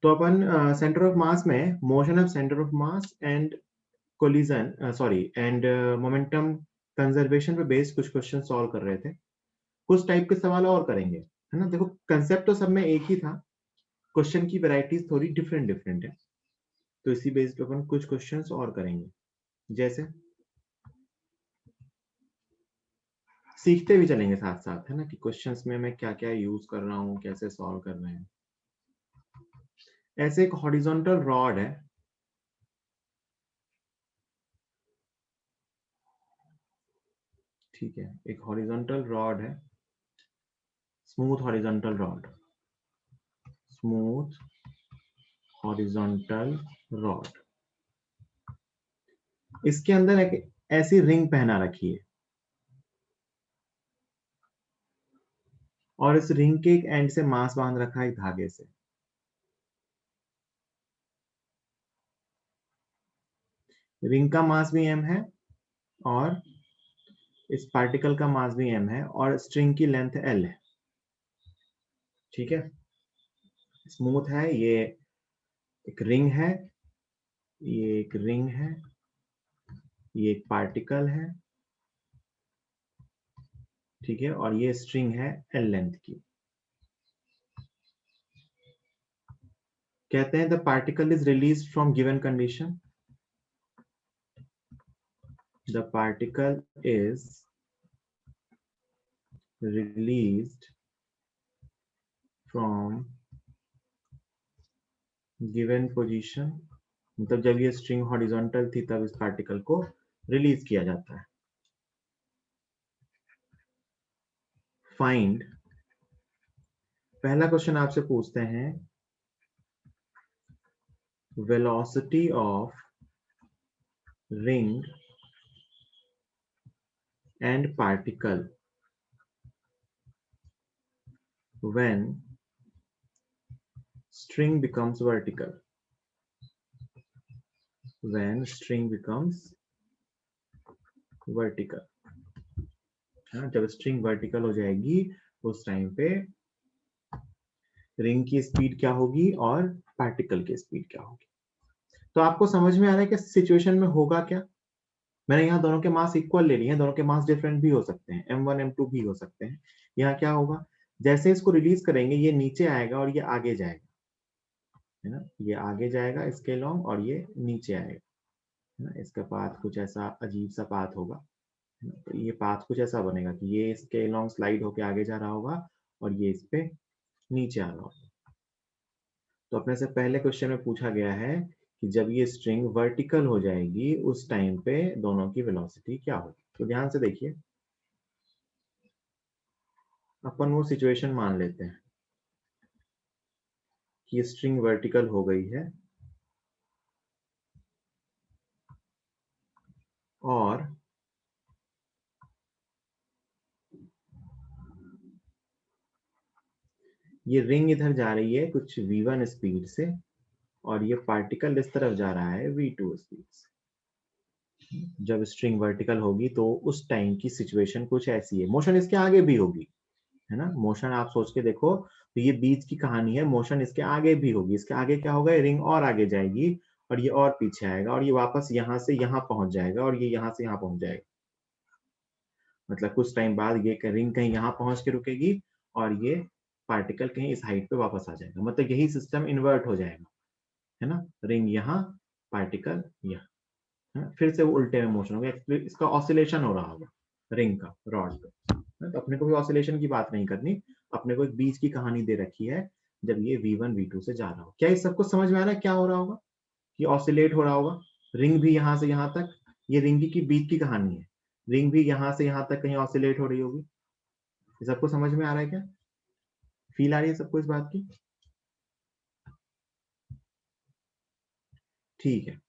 तो अपन centre of मास में motion of centre of mass and collision and momentum conservation पे based कुछ question solve कर रहे थे। कुछ टाइप के सवाल और करेंगे, है ना। देखो कंसेप्ट तो सब में एक ही था, क्वेश्चन की वैरायटीज थोड़ी डिफरेंट डिफरेंट है, तो इसी बेस पे अपन कुछ क्वेश्चंस और करेंगे। जैसे सीखते भी चलेंगे साथ साथ, है ना, कि क्वेश्चंस में मैं क्या क्या यूज कर रहा हूँ, कैसे सॉल्व कर रहे हैं। ऐसे एक हॉरिजॉन्टल रॉड है, ठीक है, एक हॉरिजॉन्टल रॉड है, smooth horizontal rod, smooth horizontal rod. इसके अंदर एक ऐसी रिंग पहना रखी है और इस रिंग के एक एंड से मास बांध रखा है एक धागे से। रिंग का मास भी m है और इस पार्टिकल का मास भी m है और स्ट्रिंग की लेंथ l है, ठीक है। स्मूथ है, ये एक रिंग है, ये एक रिंग है, ये एक पार्टिकल है, ठीक है, और ये स्ट्रिंग है l लेंथ की। कहते हैं the particle is release from given condition, the particle is released from given position, मतलब जब ये स्ट्रिंग हॉरिजॉन्टल थी तब इस पार्टिकल को रिलीज किया जाता है। फाइंड, पहला क्वेश्चन आपसे पूछते हैं velocity of ring and particle when string becomes vertical, when string becomes vertical, हाँ, जब स्ट्रिंग वर्टिकल हो जाएगी उस टाइम पे रिंग की स्पीड क्या होगी और पार्टिकल की स्पीड क्या होगी। तो आपको समझ में आ रहा है कि सिचुएशन में होगा क्या। मैंने यहाँ दोनों के मास इक्वल ले लिए हैं, दोनों के मास डिफरेंट भी हो सकते हैं, m1 m2 भी हो सकते हैं। यहाँ क्या होगा, जैसे इसको रिलीज करेंगे ये नीचे आएगा और ये आगे जाएगा, है ना, ये आगे जाएगा इसके लॉन्ग और ये नीचे आएगा, है ना। इसका पाथ कुछ ऐसा अजीब सा पाथ होगा, है ना? तो ये पाथ कुछ ऐसा बनेगा कि ये इसके लॉन्ग स्लाइड होके आगे जा रहा होगा और ये इस पे नीचे आ रहा होगा। तो अपने से पहले क्वेश्चन में पूछा गया है कि जब ये स्ट्रिंग वर्टिकल हो जाएगी उस टाइम पे दोनों की वेलोसिटी क्या होगी। तो ध्यान से देखिए, अपन वो सिचुएशन मान लेते हैं कि स्ट्रिंग वर्टिकल हो गई है और ये रिंग इधर जा रही है कुछ v1 स्पीड से और ये पार्टिकल इस तरफ जा रहा है v2 स्पीड से। जब स्ट्रिंग वर्टिकल होगी तो उस टाइम की सिचुएशन कुछ ऐसी है, मोशन इसके आगे भी होगी, है ना। मोशन आप सोच के देखो तो ये बीच की कहानी है, मोशन इसके आगे भी होगी। इसके आगे क्या होगा, रिंग और आगे जाएगी और ये और पीछे आएगा और ये वापस यहाँ से यहाँ पहुंच जाएगा और ये यहाँ से यहाँ पहुंच जाएगा। मतलब कुछ टाइम बाद ये रिंग कहीं यहाँ पहुंच के रुकेगी और ये पार्टिकल कहीं इस हाइट पे वापस आ जाएगा। मतलब यही सिस्टम इन्वर्ट हो जाएगा, है ना। रिंग यहाँ, पार्टिकल यहाँ, फिर से वो उल्टे में मोशन होगा, इसका ऑसिलेशन हो रहा होगा रिंग का रॉड पे। तो अपने को भी ऑसिलेशन की बात नहीं करनी, अपने को एक बीच की कहानी दे रखी है जब ये v1 v2 से जा रहा हो। क्या इस सबको समझ में आ रहा है क्या हो रहा होगा, कि ऑसिलेट हो रहा होगा, रिंग भी यहाँ से यहाँ तक, ये रिंग की बीच की कहानी है, रिंग भी यहाँ से यहाँ तक कहीं ऑसिलेट हो रही होगी। ये सबको समझ में आ रहा है क्या, फील आ रही है सबको इस बात की। ठीक है,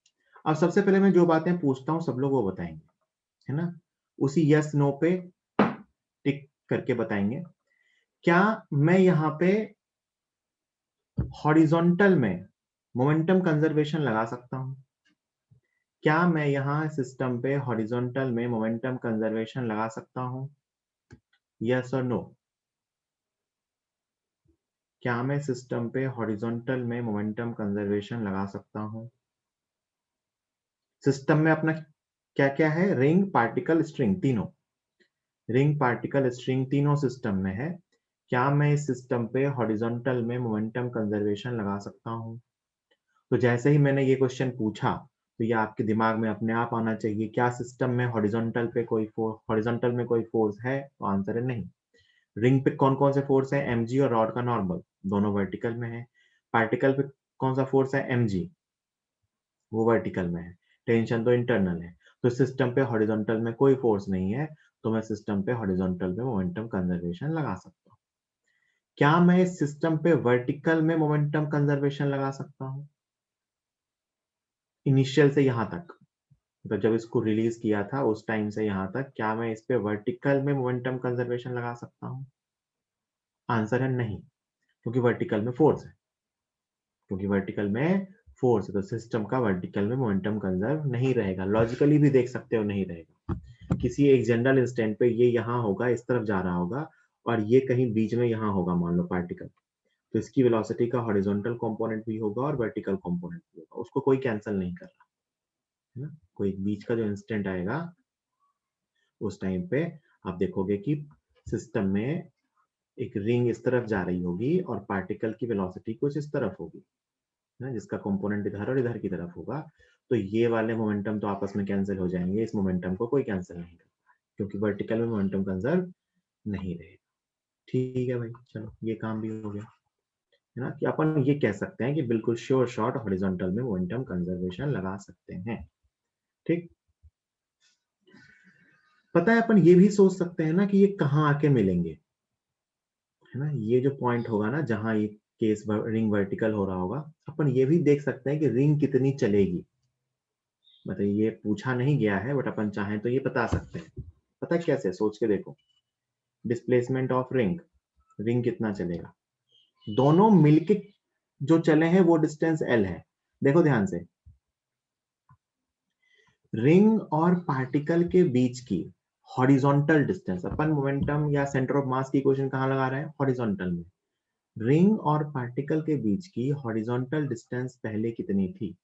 अब सबसे पहले मैं जो बातें पूछता हूँ सब लोग वो बताएंगे, है ना। उसी यस नो पे टिक करके बताएंगे। क्या मैं यहाँ पे हॉरिजॉन्टल में मोमेंटम कंजर्वेशन लगा सकता हूं, क्या मैं यहाँ सिस्टम पे हॉरिजॉन्टल में मोमेंटम कंजर्वेशन लगा सकता हूं, यस और नो। क्या मैं सिस्टम पे हॉरिजॉन्टल में मोमेंटम कंजर्वेशन लगा सकता हूं? सिस्टम में अपना क्या क्या है? रिंग, पार्टिकल, स्ट्रिंग, तीनों। रिंग, पार्टिकल, स्ट्रिंग तीनों सिस्टम में है। क्या मैं इस सिस्टम पे हॉरिजॉन्टल में मोमेंटम कंजर्वेशन लगा सकता हूं? तो जैसे ही मैंने ये क्वेश्चन पूछा तो ये आपके दिमाग में अपने आप आना चाहिए, क्या सिस्टम में हॉरिजॉन्टल में कोई फोर्स है? तो आंसर है नहीं। रिंग पे कौन कौन से फोर्स है? mg और रॉड का नॉर्मल, दोनों वर्टिकल में है। पार्टिकल पे कौन सा फोर्स है? mg, वो वर्टिकल में है। टेंशन तो इंटरनल है। तो सिस्टम पे हॉरिजॉन्टल में कोई फोर्स नहीं है, तो मैं सिस्टम पे हॉरिजॉन्टल में मोमेंटम कंजर्वेशन लगा सकता हूँ। क्या मैं इस सिस्टम पे वर्टिकल में मोमेंटम कंजर्वेशन लगा सकता हूँ? इनिशियल से यहां तक, तो जब इसको रिलीज किया था उस टाइम से यहां तक, क्या मैं इस पे वर्टिकल में मोमेंटम कंजर्वेशन लगा सकता हूं? आंसर है नहीं, क्योंकि वर्टिकल में फोर्स है। क्योंकि वर्टिकल में फोर्स है तो सिस्टम का वर्टिकल में मोमेंटम कंजर्व नहीं रहेगा। लॉजिकली भी देख सकते हो नहीं रहेगा। किसी एक जनरल इंस्टेंट पे ये यहाँ होगा, इस तरफ जा रहा होगा, और ये कहीं बीच में यहाँ होगा मान लो पार्टिकल, तो इसकी वेलोसिटी का हॉरिजॉन्टल कंपोनेंट भी होगा और वर्टिकल कंपोनेंट भी होगा, उसको कोई कैंसिल नहीं कर रहा है ना। कोई बीच का जो इंस्टेंट आएगा उस टाइम पे आप देखोगे कि सिस्टम में एक रिंग इस तरफ जा रही होगी और पार्टिकल की वेलोसिटी कुछ इस तरफ होगी ना, जिसका कंपोनेंट इधर और इधर की तरफ होगा। तो ये वाले मोमेंटम तो आपस में कैंसिल हो जाएंगे, इस मोमेंटम को कोई कैंसिल नहीं करता है, क्योंकि वर्टिकल में मोमेंटम कंजर्व नहीं रहेगा। ठीक है भाई, चलो ये काम भी हो गया है ना, कि अपन ये कह सकते हैं कि बिल्कुल श्योर शॉट हॉरिजॉन्टल में मोमेंटम कंजर्वेशन लगा सकते हैं। ठीक, पता है अपन ये भी सोच सकते हैं ना कि ये कहाँ आके मिलेंगे, है ना। ये जो पॉइंट होगा ना जहां ये केस रिंग वर्टिकल हो रहा होगा, अपन ये भी देख सकते हैं कि रिंग कितनी चलेगी। मतलब ये पूछा नहीं गया है, बट अपन चाहें तो ये बता सकते हैं। पता है कैसे? सोच के देखो। डिस्प्लेसमेंट ऑफ रिंग, रिंग कितना चलेगा, दोनों मिलके जो चले हैं वो डिस्टेंस एल है। देखो ध्यान से, रिंग और पार्टिकल के बीच की हॉरिजॉन्टल डिस्टेंस, अपन मोमेंटम या सेंटर ऑफ मास की इक्वेशन कहां लगा रहे हैं? हॉरिजॉन्टल में। रिंग और पार्टिकल के बीच की हॉरिजॉन्टल डिस्टेंस पहले कितनी थी?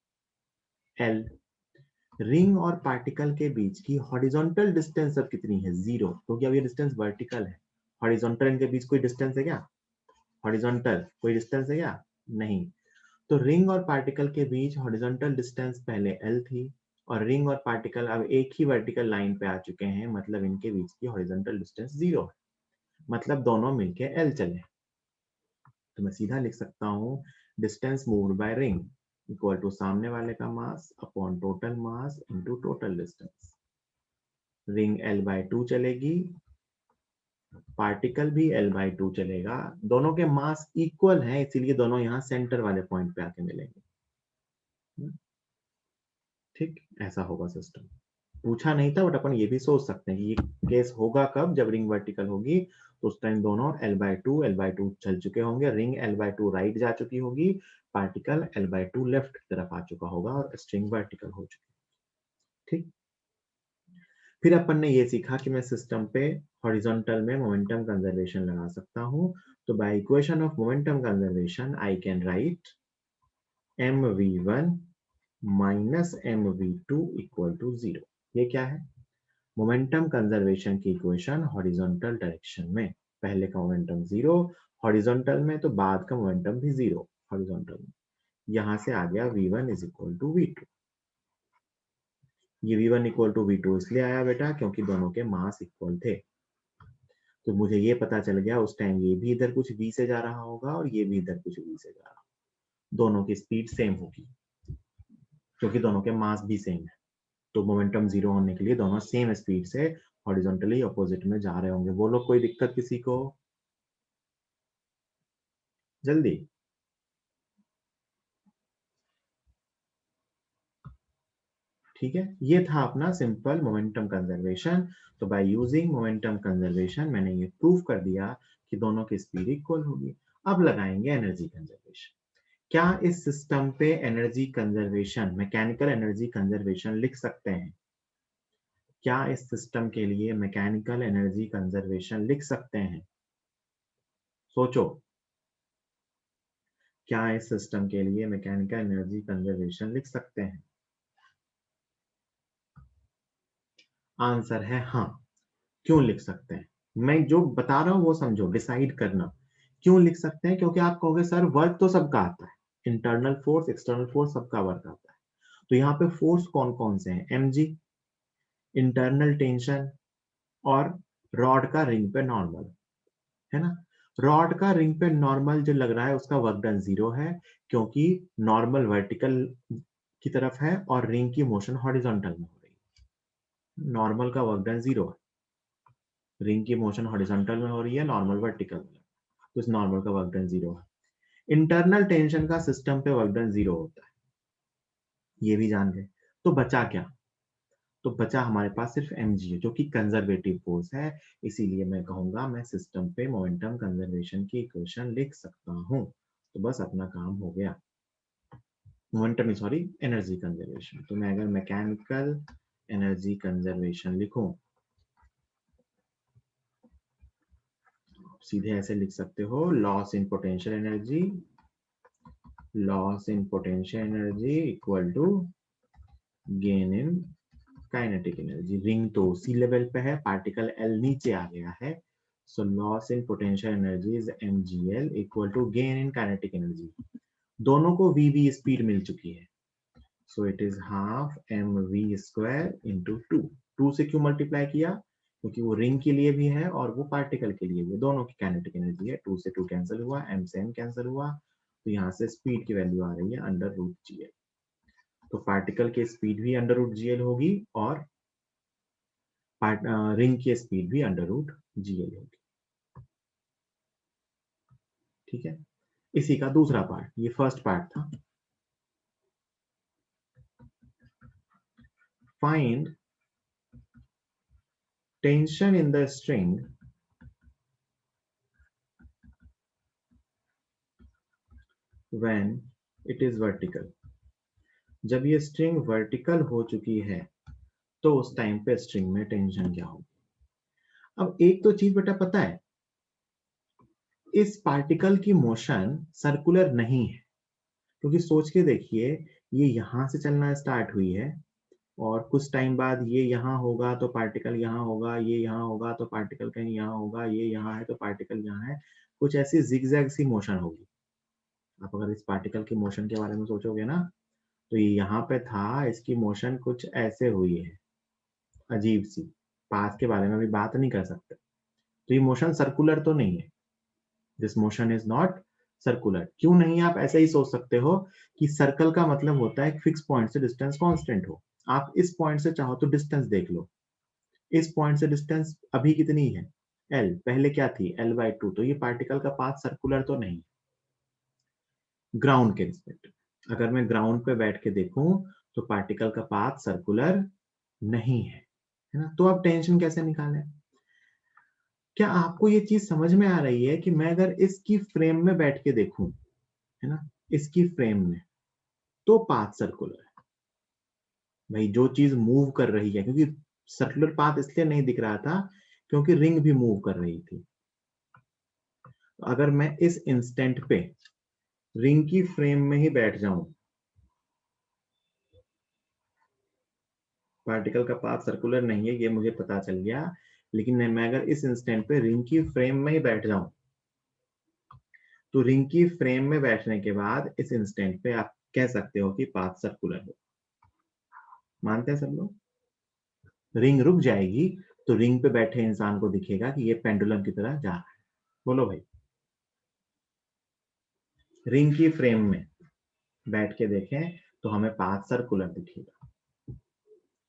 एल। रिंग और पार्टिकल के बीच की हॉरिजॉन्टल डिस्टेंस अब कितनी है? जीरो, क्योंकि अब ये डिस्टेंस वर्टिकल है। हॉरिजॉन्टल इनके बीच कोई डिस्टेंस है क्या? हॉरिजॉन्टल कोई डिस्टेंस है क्या? नहीं। तो रिंग और पार्टिकल के बीच हॉरिजॉन्टल डिस्टेंस पहले एल थी, और रिंग और पार्टिकल अब एक ही वर्टिकल लाइन पे आ चुके हैं, मतलब इनके बीच की हॉरिजॉन्टल डिस्टेंस जीरो है, मतलब दोनों मिलके एल चले। तो मैं सीधा लिख सकता हूँ distance moved by ring equal to सामने वाले का mass upon total mass into total distance. Ring L/2 चलेगी, पार्टिकल भी L/2 चलेगा, दोनों के मास इक्वल हैं, इसीलिए दोनों यहाँ सेंटर वाले पॉइंट पे आके मिलेंगे। ठीक, ऐसा होगा सिस्टम। पूछा नहीं था, बट अपन ये भी सोच सकते हैं कि ये केस होगा कब, जब रिंग वर्टिकल होगी, तो उस टाइम दोनों L/2 चल चुके होंगे, रिंग L/2 राइट जा चुकी होगी, पार्टिकल L/2 लेफ्ट की तरफ आ चुका होगा और स्ट्रिंग वर्टिकल हो चुकी। ठीक, फिर अपन ने ये सीखा कि मैं सिस्टम पे हॉरिजॉन्टल में मोमेंटम कंजर्वेशन लगा सकता हूँ। तो by equation of momentum conservation I can write mv1 minus mv2 equal to 0। ये क्या है? मोमेंटम कंजर्वेशन की इक्वेशन हॉरिजॉन्टल डायरेक्शन में। पहले का मोमेंटम जीरो हॉरिजॉन्टल में, तो बाद का मोमेंटम भी जीरो हॉरिजॉन्टल में। यहां से आ गया v1 is equal to v2। ये v1 इक्वल टू v2 इसलिए आया बेटा क्योंकि दोनों के मास इक्वल थे। तो मुझे ये पता चल गया उस टाइम ये भी इधर कुछ v से जा रहा होगा और ये भी इधर कुछ v से जा रहा होगा, दोनों की स्पीड सेम होगी क्योंकि दोनों के मास भी सेम है। तो मोमेंटम जीरो होने के लिए दोनों सेम स्पीड से हॉरिजॉन्टली अपोजिट में जा रहे होंगे। वो लोग, कोई दिक्कत किसी को? जल्दी। ठीक है, ये था अपना सिंपल मोमेंटम कंजर्वेशन। तो बाय यूजिंग मोमेंटम कंजर्वेशन मैंने ये प्रूव कर दिया कि दोनों की स्पीड इक्वल होगी। अब लगाएंगे एनर्जी कंजर्वेशन। क्या इस सिस्टम पे energy conservation, mechanical energy conservation लिख सकते हैं? क्या इस सिस्टम के लिए मैकेनिकल एनर्जी कंजर्वेशन लिख सकते हैं? सोचो। क्या इस सिस्टम के लिए मैकेनिकल एनर्जी कंजर्वेशन लिख सकते हैं? आंसर है हाँ। क्यों लिख सकते हैं? मैं जो बता रहा हूं वो समझो, डिसाइड करना। क्यों लिख सकते हैं? क्योंकि आप कहोगे सर वर्क तो सबका आता है, इंटरनल फोर्स एक्सटर्नल फोर्स सबका वर्क आता है। तो यहाँ पे फोर्स कौन कौन से हैं? mg, इंटरनल टेंशन, और रॉड का रिंग पे नॉर्मल, है ना। रॉड का रिंग पे नॉर्मल जो लग रहा है उसका वर्क डन 0 है, क्योंकि नॉर्मल वर्टिकल की तरफ है और रिंग की मोशन हॉरिजॉन्टल में हो रही है। नॉर्मल का वर्क डन 0 है, रिंग की मोशन हॉरिजॉन्टल में हो रही है, नॉर्मल वर्टिकल में, तो इस नॉर्मल का वर्क डन 0 है। इंटरनल टेंशन का सिस्टम पे वर्क डन 0 होता है, ये भी जान गए। तो बचा क्या? तो बचा हमारे पास सिर्फ mg है, जो कि कंजर्वेटिव फोर्स है। इसीलिए मैं कहूंगा मैं सिस्टम पे मोमेंटम कंजर्वेशन की इक्वेशन लिख सकता हूं। तो बस अपना काम हो गया। Momentum sorry, energy conservation. तो मैं अगर मैकेनिकल एनर्जी कंजर्वेशन लिखूं, सीधे ऐसे लिख सकते हो, loss in potential energy, loss in potential energy equal to gain in kinetic energy. Ring तो उसी लेवल पे है, पार्टिकल एल नीचे आ गया है, so loss in potential energy is mgl equal to gain in kinetic energy. दोनों को वी स्पीड मिल चुकी है, so it is half mv square into 2 से क्यों मल्टीप्लाई किया? क्योंकि वो रिंग के लिए भी है और वो पार्टिकल के लिए भी, दोनों की काइनेटिक एनर्जी है। 2 से 2 कैंसिल हुआ, m से m कैंसिल हुआ, तो यहाँ से स्पीड की वैल्यू आ रही है अंडर रूट जीएल। तो पार्टिकल की स्पीड भी अंडर रूट जीएल होगी और रिंग की स्पीड भी अंडर रूट जीएल होगी। ठीक है, इसी का दूसरा पार्ट, ये फर्स्ट पार्ट था। Find tension in the string when it is vertical. जब ये स्ट्रिंग वर्टिकल हो चुकी है तो उस टाइम पे स्ट्रिंग में टेंशन क्या होगी? अब एक तो चीज बेटा पता है, इस पार्टिकल की मोशन सर्कुलर नहीं है, क्योंकि सोच के देखिए, ये यहां से चलना स्टार्ट हुई है और कुछ टाइम बाद ये यहाँ होगा तो पार्टिकल यहाँ होगा, ये यहाँ होगा तो पार्टिकल कहीं यहाँ होगा, ये यहाँ है तो पार्टिकल यहाँ है, कुछ ऐसी जिगजैग सी मोशन होगी। आप अगर इस पार्टिकल की मोशन के बारे में सोचोगे ना, तो ये यहाँ पे था, इसकी मोशन कुछ ऐसे हुई है, अजीब सी। पाथ के बारे में भी बात नहीं कर सकते, तो ये मोशन सर्कुलर तो नहीं है। This motion is not circular. क्यों नहीं? आप ऐसे ही सोच सकते हो कि सर्कल का मतलब होता है फिक्स पॉइंट से डिस्टेंस कांस्टेंट हो। आप इस पॉइंट से चाहो तो डिस्टेंस देख लो, इस पॉइंट से डिस्टेंस अभी कितनी है? एल, पहले क्या थी? L/2। तो ये पार्टिकल का पाथ सर्कुलर तो नहीं। ग्राउंड के रिस्पेक्ट, अगर मैं ग्राउंड पे बैठ के देखूं तो पार्टिकल का पाथ सर्कुलर नहीं है ना। तो अब टेंशन कैसे निकालें? क्या आपको ये चीज समझ में आ रही है कि मैं अगर इसकी फ्रेम में बैठ के देखूं, है ना, इसकी फ्रेम में, तो पाथ सर्कुलर है। भाई जो चीज मूव कर रही है, क्योंकि सर्कुलर पाथ इसलिए नहीं दिख रहा था क्योंकि रिंग भी मूव कर रही थी। अगर मैं इस इंस्टेंट पे रिंग की फ्रेम में ही बैठ जाऊं, पार्टिकल का पाथ सर्कुलर नहीं है ये मुझे पता चल गया, लेकिन मैं अगर इस इंस्टेंट पे रिंग की फ्रेम में ही बैठ जाऊं, तो रिंग की फ्रेम में बैठने के बाद इस इंस्टेंट पे आप कह सकते हो कि पाथ सर्कुलर हो। मानते हैं सब लोग? रिंग रुक जाएगी तो रिंग पे बैठे इंसान को दिखेगा कि ये पेंडुलम की तरह जा रहा है। बोलो भाई, रिंग की फ्रेम में बैठ के देखें तो हमें पाथ सर्कुलर दिखेगा,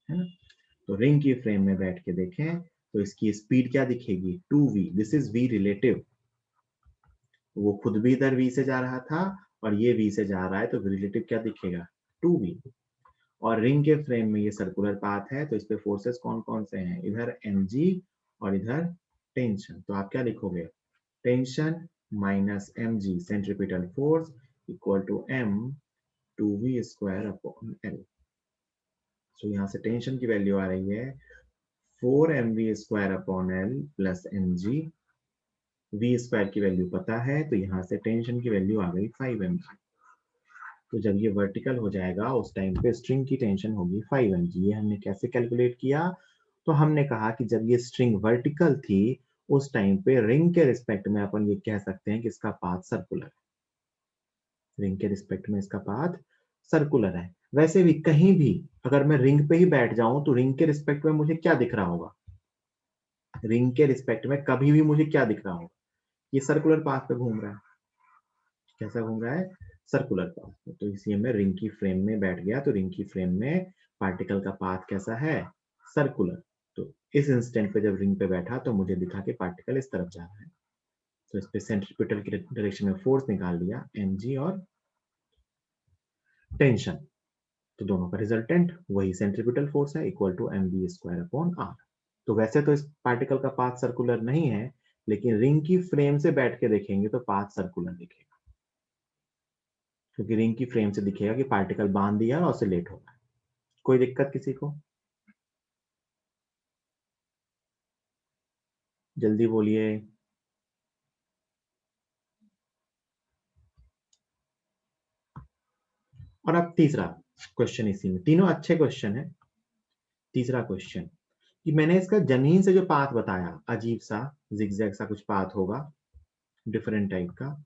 है ना। तो रिंग की फ्रेम में बैठ के देखें तो इसकी स्पीड क्या दिखेगी? 2v। This is v relative. वो खुद भी इधर v से जा रहा था और ये v से जा रहा है, तो रिलेटिव क्या दिखेगा? 2v। और रिंग के फ्रेम में ये सर्कुलर पाथ है, तो इस पे फोर्सेस कौन कौन से हैं? इधर mg और इधर टेंशन। तो आप क्या लिखोगे? Tension minus mg centripetal force equal to m 2v square upon l। So यहाँ से टेंशन की वैल्यू आ रही है 4mv square upon l plus mg v square की वैल्यू पता है, तो यहाँ से टेंशन की वैल्यू आ गई 5 mg। तो जब ये वर्टिकल हो जाएगा उस टाइम पे स्ट्रिंग की टेंशन होगी 5 mg। ये हमने कैसे कैलकुलेट किया? तो हमने कहा कि जब ये स्ट्रिंग वर्टिकल थी उस टाइम पे रिंग के रिस्पेक्ट में अपन ये कह सकते हैं कि इसका पाथ सर्कुलर है। रिंग के रिस्पेक्ट में इसका पाथ सर्कुलर है। वैसे भी कहीं भी अगर मैं रिंग पे ही बैठ जाऊं तो रिंग के रिस्पेक्ट में मुझे क्या दिख रहा होगा? रिंग के रिस्पेक्ट में कभी भी मुझे क्या दिख रहा होगा? ये सर्कुलर पाथ पे घूम रहा है। कैसा घूम रहा है? सर्कुलर पाथ पे। तो इसी में रिंग की फ्रेम में बैठ गया तो रिंग की फ्रेम में पार्टिकल का पाथ कैसा है? सर्कुलर। तो इस इंस्टेंट पे जब रिंग पे बैठा तो मुझे दिखा कि पार्टिकल इस तरफ जा रहा है। तो इस पे सेंट्रीपिटल की डायरेक्शन में फोर्स निकाल लिया mg और टेंशन। तो दोनों का रिजल्टेंट वही सेंट्रीपिटल फोर्स है equal to mv square upon r। तो वैसे तो इस पार्टिकल का पाथ सर्कुलर नहीं है, लेकिन रिंग की फ्रेम से बैठ के देखेंगे तो पाथ सर्कुलर दिखेगा, क्योंकि रिंग की फ्रेम से दिखेगा कि पार्टिकल बांध दिया और ऑसिलेट हो रहा है। कोई दिक्कत किसी को? जल्दी बोलिए। और अब तीसरा क्वेश्चन, इसी में तीनों अच्छे क्वेश्चन है। तीसरा क्वेश्चन कि मैंने इसका जमीन से जो पाथ बताया, अजीब सा जिगजैग सा कुछ पाथ होगा डिफरेंट टाइप का,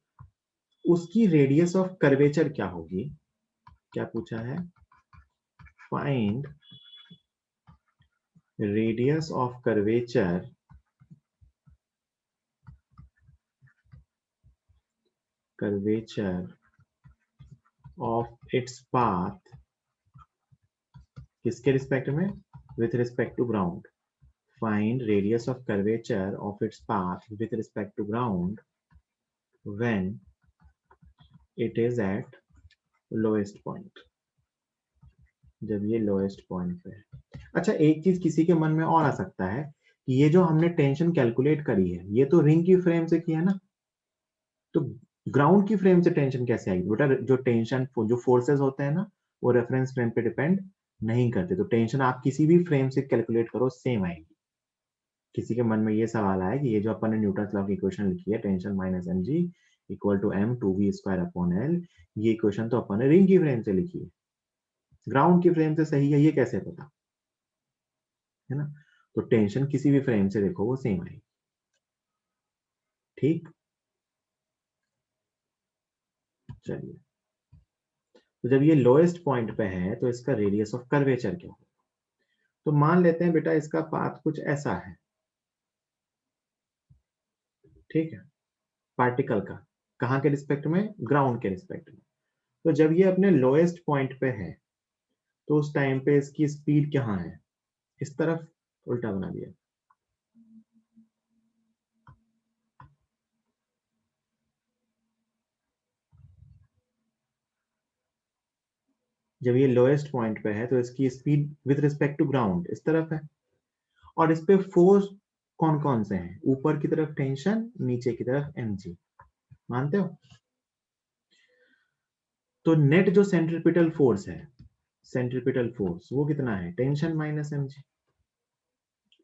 उसकी रेडियस ऑफ कर्वेचर क्या होगी? क्या पूछा है? Find radius of curvature of its path किसके रिस्पेक्ट में? With respect to ground. Find radius of curvature of its path with respect to ground when it is at lowest point. जब ये lowest point पे है। अच्छा, एक चीज किसी के मन में और आ सकता है कि ये जो हमने टेंशन कैलकुलेट करी है ये तो रिंग की फ्रेम से किया ना, तो ग्राउंड की फ्रेम से टेंशन कैसे आएगी? बेटा जो टेंशन जो फोर्सेस होते हैं ना वो रेफरेंस फ्रेम पे डिपेंड नहीं करते, तो टेंशन आप किसी भी फ्रेम से कैलकुलेट करो सेम आएगी। किसी के मन में ये सवाल आया कि ये जो अपन ने न्यूटन लॉ की इक्वेशन लिखी है, tension minus m g equal to m two v square upon l, ये इक्वेशन तो अपन ने रिंग की फ्रेम से लिखी है, ग्राउंड की फ्रेम से सही है ये कैसे पता? है ना? तो टेंशन किसी भी फ्रेम से देखो वो सेम आएगी। ठीक, चलिए। तो जब ये लोएस्ट पॉइंट पे है तो इसका रेडियस ऑफ कर्वेचर क्या होगा? तो मान लेते हैं बेटा इसका पाथ कुछ ऐसा है, ठीक है, पार्टिकल का। कहाँ के रिस्पेक्ट में? ग्राउंड के रिस्पेक्ट में। तो जब ये अपने लोएस्ट पॉइंट पे है तो उस टाइम पे इसकी स्पीड कहाँ है? इस तरफ उल्टा बना दिया। जब ये लोएस्ट पॉइंट पे है तो इसकी speed with respect to ground इस तरफ है। और इस पे फोर्स कौन कौन से हैं? ऊपर की तरफ टेंशन, नीचे की तरफ mg। मानते हो? तो नेट जो सेंट्रीपिटल फोर्स है, सेंट्रीपिटल फोर्स वो कितना है? Tension minus mg।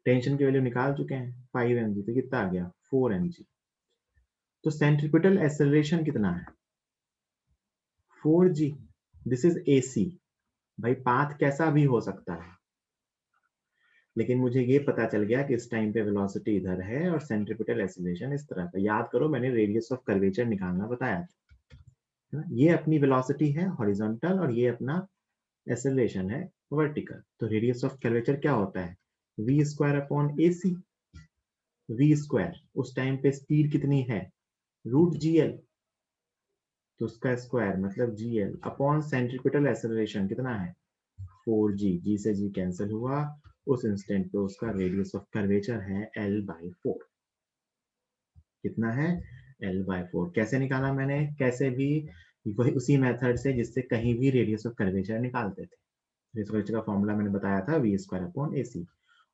टेंशन की वैल्यू निकाल चुके हैं 5 mg, तो कितना आ गया? 4 mg। तो सेंट्रीपिटल एक्सेलरेशन कितना है? 4g। This is ac। भाई पाथ कैसा भी हो सकता है, लेकिन मुझे ये पता चल गया कि इस टाइम पे वेलोसिटी इधर है और सेंट्रीपिटल एक्सेलरेशन इस तरह का। याद करो मैंने रेडियस ऑफ कर्वेचर निकालना बताया था, है ना? ये अपनी वेलोसिटी है हॉरिजॉन्टल और ये अपना एक्सेलरेशन है वर्टिकल। तो रेडियस ऑफ कर्वेचर क्या होता है? वी स्क्वायर अपॉन ए सी। वी स्क्वायर उस टाइम पे स्पीड कितनी है? Root G L. तो उसका स्क्वायर मतलब g l upon centripetal acceleration कितना है? 4g। जी से जी कैंसिल हुआ, उस इंस्टेंट पे उसका रेडियस ऑफ कर्वेचर है l/4। कितना है? l/4। कैसे निकाला मैंने? कैसे भी वही उसी मेथड से जिससे कहीं भी रेडियस ऑफ कर्वेचर निकालते थे। रेडियस ऑफ कर्वेचर का फॉर्मूला मैंने बताया था वी स्क्वायर अपॉन ए सी।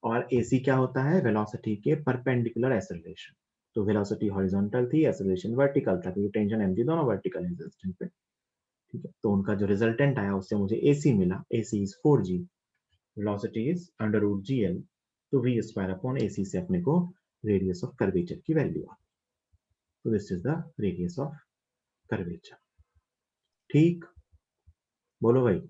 और ए सी क्या होता है? वेलोसिटी के परपेंडिकुलर एक्सेलरेशन। तो वेलोसिटी हॉरिजॉन्टल थी, एक्सेलरेशन वर्टिकल था, क्योंकि टेंशन एमजी दोनों वर्टिकल है इंस्टेंट पे। ठीक है, तो उनका जो रिजल्टेंट आया उससे मुझे ए सी मिला। A C is 4g, velocity is under root G L. तो वी स्क्वायर अपॉन ए सी से अपने को रेडियस ऑफ कर्वेचर की वैल्यू आ। तो this is the radius of curvature. ठीक, बोलो भाई।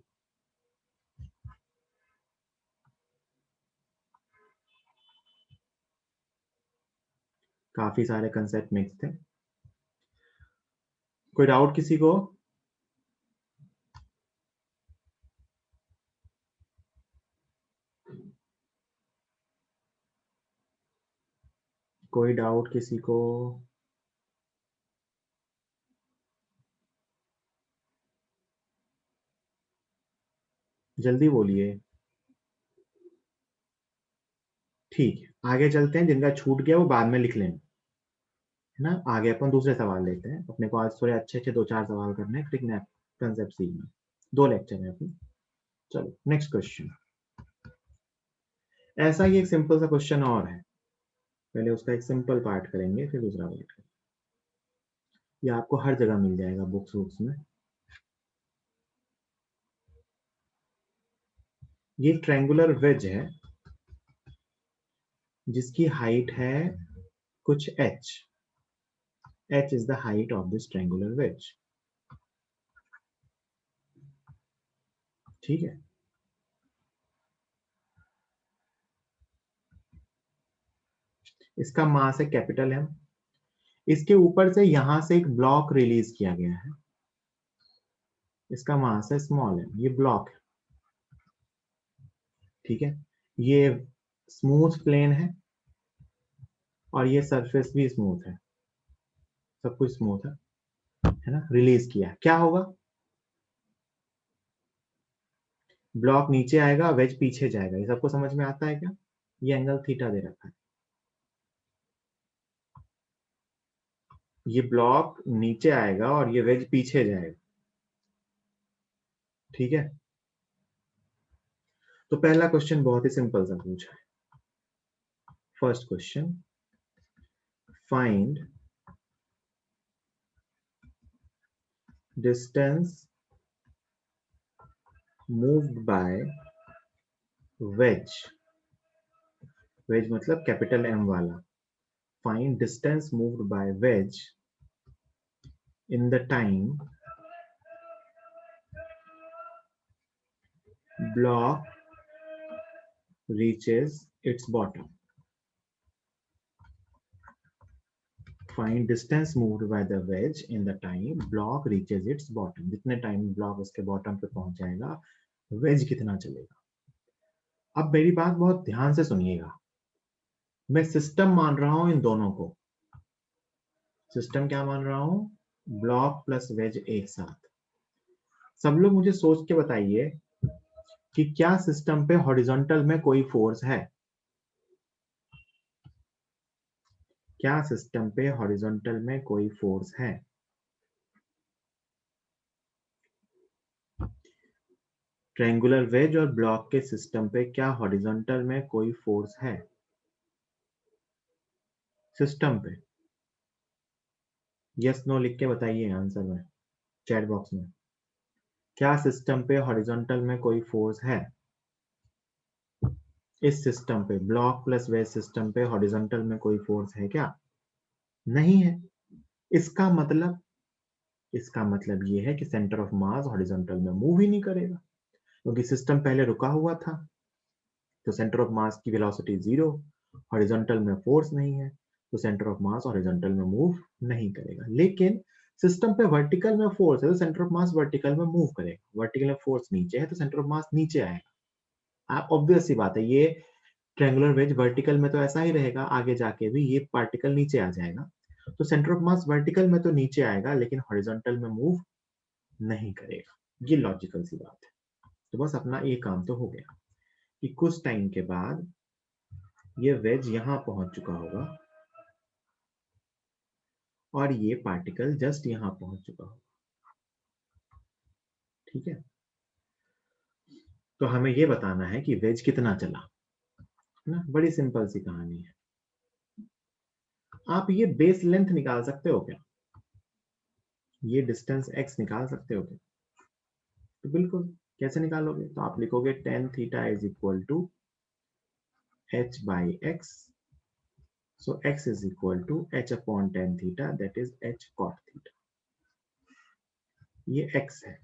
काफी सारे कंसेप्ट मिक्स थे। कोई डाउट किसी को? कोई डाउट किसी को? जल्दी बोलिए। ठीक है, आगे चलते हैं। जिनका छूट गया वो बाद में लिख लेना, है ना। आगे अपन दूसरे सवाल लेते हैं। अपने को आज थोड़े अच्छे अच्छे 2-4 सवाल करने हैं, फिर कंसेप्ट सीखना है। 2 लेक्चर है अपने। चलो नेक्स्ट क्वेश्चन। ऐसा ही एक सिंपल सा क्वेश्चन और है। पहले उसका एक सिंपल पार्ट करेंगे, फिर दूसरा पार्ट करेंगे। ये आपको हर जगह मिल जाएगा बुक्स वुक्स में। ये ट्रायंगुलर वेज है जिसकी हाइट है कुछ h। h is the height of this triangular wedge। ठीक है। इसका मास है कैपिटल M। इसके ऊपर से यहां से एक ब्लॉक रिलीज किया गया है, इसका मास है स्मॉल m। ये ब्लॉक है, ठीक है। ये स्मूथ प्लेन है और ये सरफेस भी स्मूथ है, सब कुछ स्मूथ है ना। रिलीज किया, क्या होगा? ब्लॉक नीचे आएगा, वेज पीछे जाएगा। ये सबको समझ में आता है क्या? ये एंगल थीटा दे रखा है। ये ब्लॉक नीचे आएगा और ये वेज पीछे जाएगा, ठीक है। तो पहला क्वेश्चन बहुत ही सिंपल सा पूछा है। First question, find distance moved by wedge. Wedge मतलब कैपिटल एम वाला। Find distance moved by wedge in the time block reaches its bottom। Find distance moved by the wedge in the time block reaches its bottom। जितने time block उसके bottom पे पहुंच जाएगा, veg कितना चलेगा। अब मेरी बात बहुत ध्यान से सुनिएगा। मैं सिस्टम मान रहा हूं इन दोनों को। सिस्टम क्या मान रहा हूं? ब्लॉक प्लस वेज एक साथ। सब लोग मुझे सोच के बताइए कि क्या सिस्टम पे हॉरिजॉन्टल में कोई फोर्स है? क्या सिस्टम पे हॉरिजॉन्टल में कोई फोर्स है? ट्रायंगुलर वेज और ब्लॉक के सिस्टम पे क्या हॉरिजॉन्टल में कोई फोर्स है? सिस्टम पे यस नो लिख के बताइए आंसर में, चैट बॉक्स में। क्या सिस्टम पे हॉरिजॉन्टल में कोई फोर्स है? इस सिस्टम पे, ब्लॉक प्लस वेज सिस्टम पे हॉरिजॉन्टल में कोई फोर्स है क्या? नहीं है। इसका मतलब, इसका मतलब ये है कि सेंटर ऑफ मास हॉरिजॉन्टल में मूव ही नहीं करेगा, क्योंकि सिस्टम पहले रुका हुआ था। तो सेंटर ऑफ मास की वेलोसिटी 0, हॉरिजॉन्टल में फोर्स नहीं है, तो सेंटर ऑफ मास हॉरिजॉन्टल में मूव नहीं करेगा। लेकिन सिस्टम पे वर्टिकल में फोर्स है तो सेंटर ऑफ मास वर्टिकल में मूव करेगा। वर्टिकल में फोर्स नीचे है तो सेंटर ऑफ मास नीचे आएगा। आप ऑब्वियस सी बात है, ये ट्रायंगुलर वेज वर्टिकल में तो ऐसा ही रहेगा, आगे जाके भी ये पार्टिकल नीचे आ जाएगा। तो सेंटर ऑफ मास वर्टिकल में तो नीचे आएगा लेकिन हॉरिजॉन्टल में मूव नहीं करेगा। ये लॉजिकल सी बात है। तो बस अपना ये काम तो हो गया कि कुछ टाइम के बाद ये वेज यहां पहुंच चुका होगा और ये पार्टिकल जस्ट यहां पहुंच चुका होगा, ठीक है। तो हमें ये बताना है कि वेज कितना चला, है ना। बड़ी सिंपल सी कहानी है। आप ये बेस लेंथ निकाल सकते हो क्या? ये डिस्टेंस x निकाल सकते हो क्या? तो बिल्कुल। कैसे निकालोगे? तो आप लिखोगे tan theta is equal to h by x So x is equal to h upon tan theta, that is h cot theta. ये x है,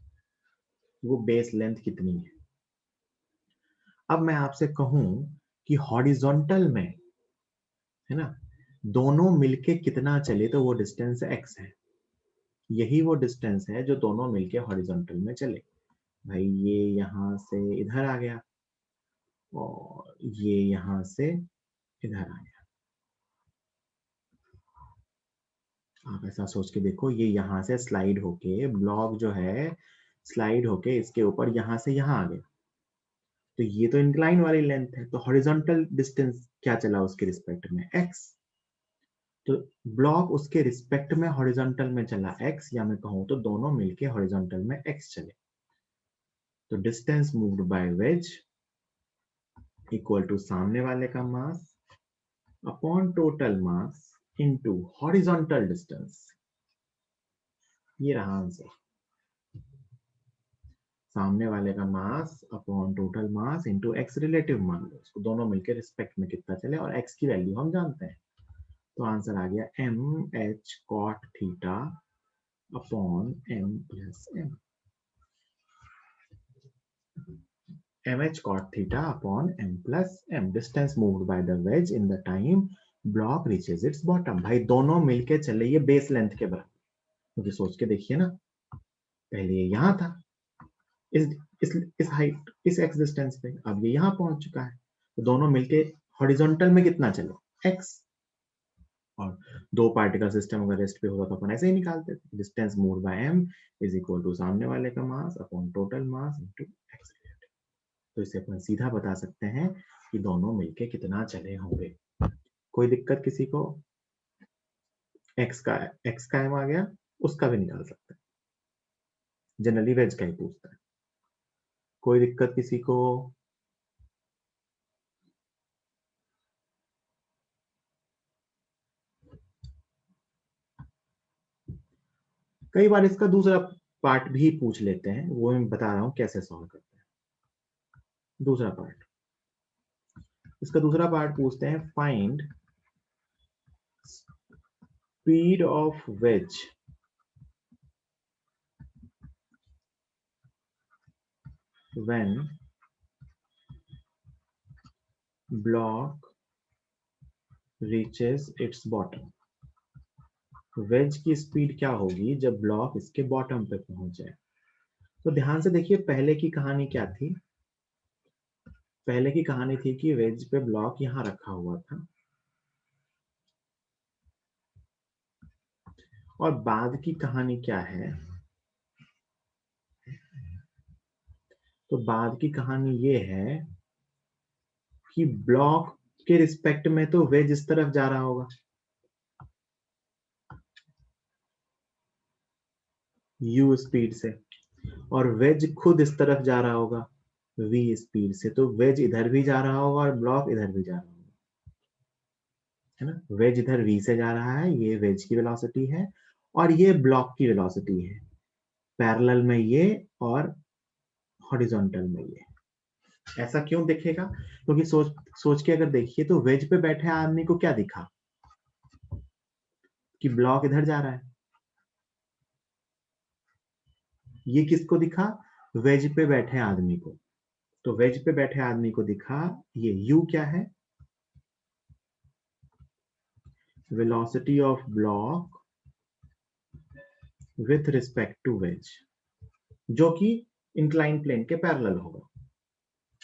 वो बेस लेंथ कितनी है। अब मैं आपसे कहूं कि हॉरिजॉन्टल में, है ना, दोनों मिलके कितना चले तो वो डिस्टेंस x है। यही वो डिस्टेंस है जो दोनों मिलके हॉरिजॉन्टल में चले। भाई ये यहां से इधर आ गया और ये यहां से इधर आ गया। आप ऐसा सोच के देखो, ये यहां से स्लाइड होके, ब्लॉक जो है स्लाइड होके इसके ऊपर यहां से यहां आ गया, तो ये तो इंक्लाइन वाली लेंथ है, तो हॉरिजॉन्टल डिस्टेंस क्या चला उसके रिस्पेक्ट में, x। तो ब्लॉक उसके रिस्पेक्ट में हॉरिजॉन्टल में चला x, या मैं कहूं तो दोनों मिलके हॉरिजॉन्टल में x चले। तो distance moved by wedge equal to सामने वाले का mass upon total mass into horizontal distance. ये रहा आंसर। सामने वाले का mass upon total mass into x relative मान लो इसको, दोनों मिलके रिस्पेक्ट में कितना चले, और x की वैल्यू हम जानते हैं। तो आंसर आ गया mh cot theta upon m plus m। mh cot theta upon m plus m, distance moved by the wedge in the time block reaches its bottom। भाई दोनों मिलके चले ये बेस लेंथ के बराबर, क्योंकि सोच के देखिए ना, पहले ये यहां था इस इस हाइट, इस x डिस्टेंस पे, अब ये यहां पहुंच चुका है, तो दोनों मिलके हॉरिजॉन्टल में कितना चले, x। और दो पार्टिकल सिस्टम अगर रेस्ट पे होता तो अपन ऐसे ही निकालते थे, distance moved by m is equal to सामने वाले का mass upon total mass into x। तो इसे अपन सीधा बता सकते हैं कि दोनों मिलके कितना चले होंगे। कोई दिक्कत किसी को? x का m आ गया, उसका भी निकाल सकते हैं, जनरली वेज का ही पूछता है। कोई दिक्कत किसी को? कई बार इसका दूसरा पार्ट भी पूछ लेते हैं, वो मैं बता रहा हूं कैसे सॉल्व करते हैं। दूसरा पार्ट, इसका दूसरा पार्ट पूछते हैं, find speed of wedge when block reaches its bottom. Wedge की स्पीड क्या होगी जब ब्लॉक इसके बॉटम पे पहुंच जाए। तो ध्यान से देखिए, पहले की कहानी क्या थी। पहले की कहानी थी कि वेज पे ब्लॉक यहां रखा हुआ था, और बाद की कहानी क्या है, तो बाद की कहानी ये है कि ब्लॉक के रिस्पेक्ट में तो वेज इस तरफ जा रहा होगा u स्पीड से, और वेज खुद इस तरफ जा रहा होगा v स्पीड से। तो वेज इधर भी जा रहा होगा और ब्लॉक इधर भी जा रहा होगा, है ना। वेज इधर v से जा रहा है, ये वेज की वेलोसिटी है, और ये ब्लॉक की वेलोसिटी है, पैरेलल में ये और हॉरिजॉन्टल में ये। ऐसा क्यों दिखेगा? क्योंकि सोच के अगर देखिए तो वेज पे बैठे आदमी को क्या दिखा कि ब्लॉक इधर जा रहा है। ये किसको दिखा? वेज पे बैठे आदमी को। तो वेज पे बैठे आदमी को दिखा ये u क्या है, velocity of block with respect to wedge, जो कि इंक्लाइन प्लेन के पैरेलल होगा,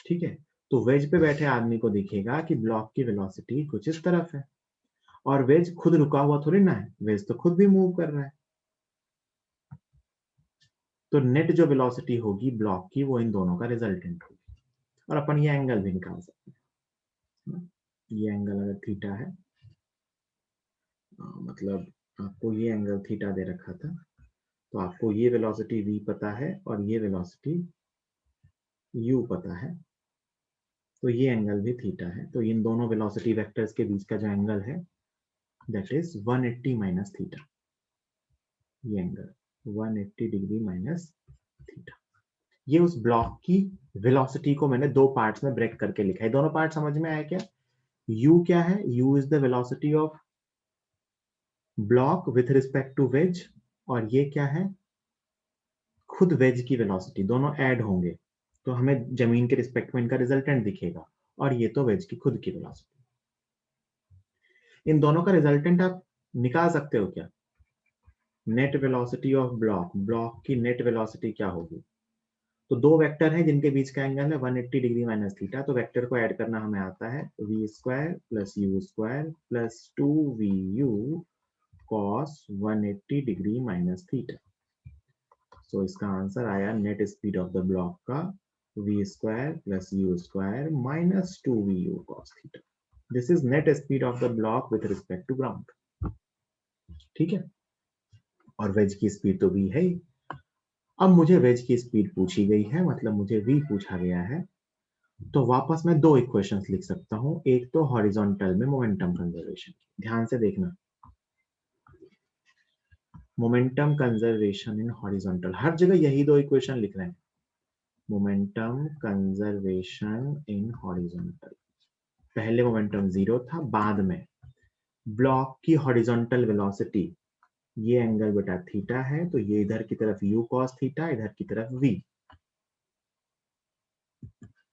ठीक है। तो वेज पे बैठे आदमी को दिखेगा कि ब्लॉक की वेलोसिटी कुछ इस तरफ है, और वेज खुद रुका हुआ थोड़ी ना है, वेज तो खुद भी मूव कर रहा है। तो नेट जो वेलोसिटी होगी ब्लॉक की, वो इन दोनों का रिजल्टेंट होगी। और अपन ये एंगल भी निकाल सकते हैं, ये एंगल अगर थीटा है, मतलब आपको ये एंगल थीटा दे रखा था, तो आपको ये वेलोसिटी v पता है और ये वेलोसिटी u पता है, तो ये एंगल भी थीटा है। तो इन दोनों वेलोसिटी वेक्टर्स के बीच का जो एंगल है दैट इज 180 माइनस थीटा। ये एंगल 180 डिग्री माइनस थीटा। ये उस ब्लॉक की वेलोसिटी को मैंने दो पार्ट्स में ब्रेक करके लिखा है। दोनों पार्ट समझ में आया क्या? u क्या है? u is the velocity of block with respect to wedge, और ये क्या है? खुद वेज की वेलोसिटी। दोनों ऐड होंगे तो हमें जमीन के रिस्पेक्ट में इनका रिजल्टेंट दिखेगा, और ये तो वेज की खुद की वेलोसिटी। इन दोनों का रिजल्टेंट आप निकाल सकते हो क्या? Net velocity of block, block की नेट वेलोसिटी क्या होगी? तो दो वेक्टर हैं जिनके बीच का एंगल है 180 डिग्री माइनस थीटा, तो वेक्टर को ऐड करना हमें आता है v square plus U square plus 2vu cos 180 degree minus theta. So इसका आंसर आया net speed of the block का v square plus U square minus 2vu cos theta. This is net speed of the block with respect to ground. ठीक है, और wedge की speed तो v है ही। अब मुझे वेज की स्पीड पूछी गई है, मतलब मुझे v पूछा गया है, तो वापस मैं दो इक्वेशंस लिख सकता हूं। एक तो हॉरिजॉन्टल में मोमेंटम कंजर्वेशन, ध्यान से देखना, मोमेंटम कंजर्वेशन इन हॉरिजॉन्टल, हर जगह यही दो इक्वेशन लिख रहे हैं। मोमेंटम कंजर्वेशन इन हॉरिजॉन्टल, पहले मोमेंटम जीरो था, बाद में ब्लॉक की हॉरिजॉन्टल वेलोसिटी, ये एंगल बेटा थीटा है, तो ये इधर की तरफ u cos थीटा, इधर की तरफ v।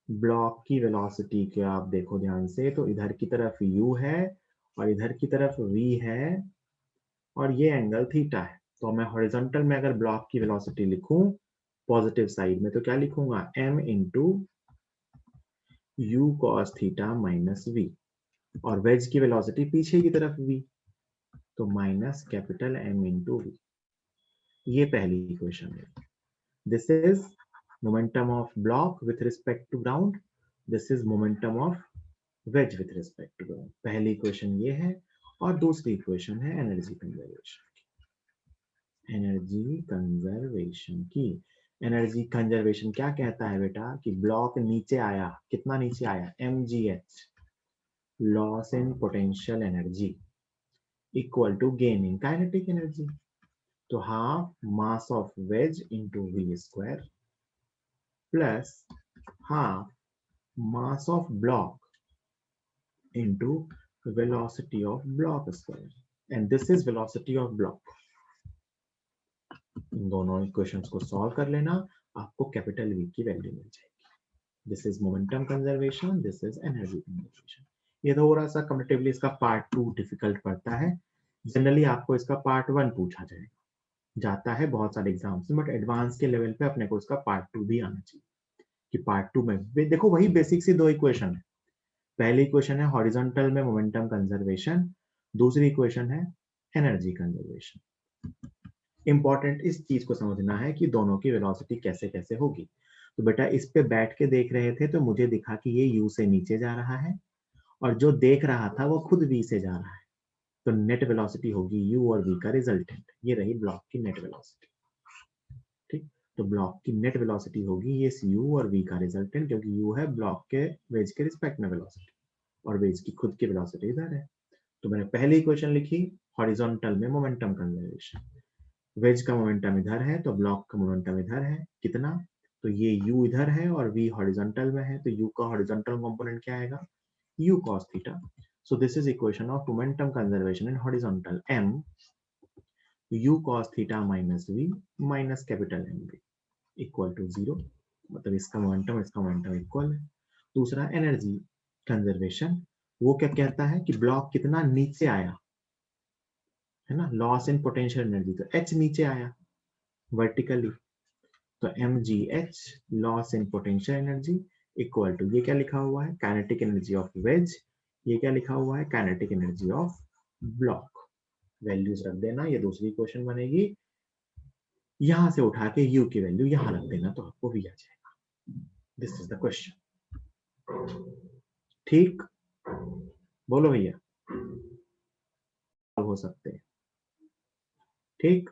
ब्लॉक की वेलोसिटी के आप देखो ध्यान से, तो इधर की तरफ u है और इधर की तरफ v है, और ये एंगल थीटा है। तो मैं हॉरिजॉन्टल में अगर ब्लॉक की वेलोसिटी लिखूं पॉजिटिव साइड में, तो क्या लिखूंगा? m into u cos theta minus v, और वेज की वेलोसिटी पीछे की तरफ v, तो minus capital M into v। ये पहली इक्वेशन है। This is momentum of block with respect to ground, this is momentum of wedge with respect to ground. पहली इक्वेशन ये है, और दूसरी इक्वेशन है एनर्जी कंजर्वेशन। एनर्जी कंजर्वेशन की, एनर्जी कंजर्वेशन क्या कहता है बेटा कि ब्लॉक नीचे आया, कितना नीचे आया? mgh, loss in potential energy equal to gain in kinetic energy. तो half mass of wedge into V square plus half mass of block into velocity of block square, and this is velocity of block. इन दोनों equations को solve कर लेना, आपको capital V की value मिल जाएगी। This is momentum conservation, this is energy conservation. ये थोड़ा सा कंपैरेटिवली इसका पार्ट 2 डिफिकल्ट पड़ता है, जनरली आपको इसका पार्ट 1 पूछा जाएगा, जाता है बहुत सारे एग्जाम्स में, बट एडवांस के लेवल पे अपने को इसका पार्ट 2 भी आना चाहिए, कि पार्ट 2 में देखो वही बेसिक सी दो इक्वेशन है। पहली इक्वेशन है हॉरिजॉन्टल में मोमेंटम कंजर्वेशन, दूसरी इक्वेशन है एनर्जी कंजर्वेशन। इंपॉर्टेंट इस चीज को समझना है कि दोनों की वेलोसिटी कैसे कैसे होगी। तो बेटा इस पे बैठ के देख रहे थे तो मुझे दिखा कि ये u से नीचे जा रहा है, और जो देख रहा था वो खुद v से जा रहा है, तो नेट वेलोसिटी होगी u और v का रिजल्टेंट। ये रही ब्लॉक की नेट वेलोसिटी। ठीक, तो ब्लॉक की नेट वेलोसिटी होगी ये u और v का रिजल्टेंट, क्योंकि u है ब्लॉक के वेज के रिस्पेक्ट में वेलोसिटी, और वेज की खुद की वेलोसिटी इधर है। तो मैंने पहली इक्वेशन लिखी हॉरिजॉन्टल में मोमेंटम कंजर्वेशन, वेज का मोमेंटम इधर है तो ब्लॉक का मोमेंटम इधर है, कितना? तो ये u इधर है और v हॉरिजॉन्टल में है, तो u का हॉरिजॉन्टल कंपोनेंट क्या आएगा? u cos theta. So this is equation of momentum conservation in horizontal, m u cos theta minus v minus capital M equal to 0, मतलब इसका मोमेंटम इक्वल है। दूसरा एनर्जी कंजर्वेशन, वो क्या कहता है कि ब्लॉक कितना नीचे आया है ना, लॉस इन पोटेंशियल एनर्जी, तो h नीचे आया वर्टिकली, तो mgh loss in potential energy equal to, ये क्या लिखा हुआ है? काइनेटिक एनर्जी ऑफ वेज, ये क्या लिखा हुआ है? Kinetic energy of block. Values रख देना, ये दूसरी क्वेश्चन बनेगी, यहां से उठा के u की वैल्यू यहां रख देना, तो आपको v आ जाएगा। This is the question. ठीक, बोलो भैया, हो सकते हैं। ठीक,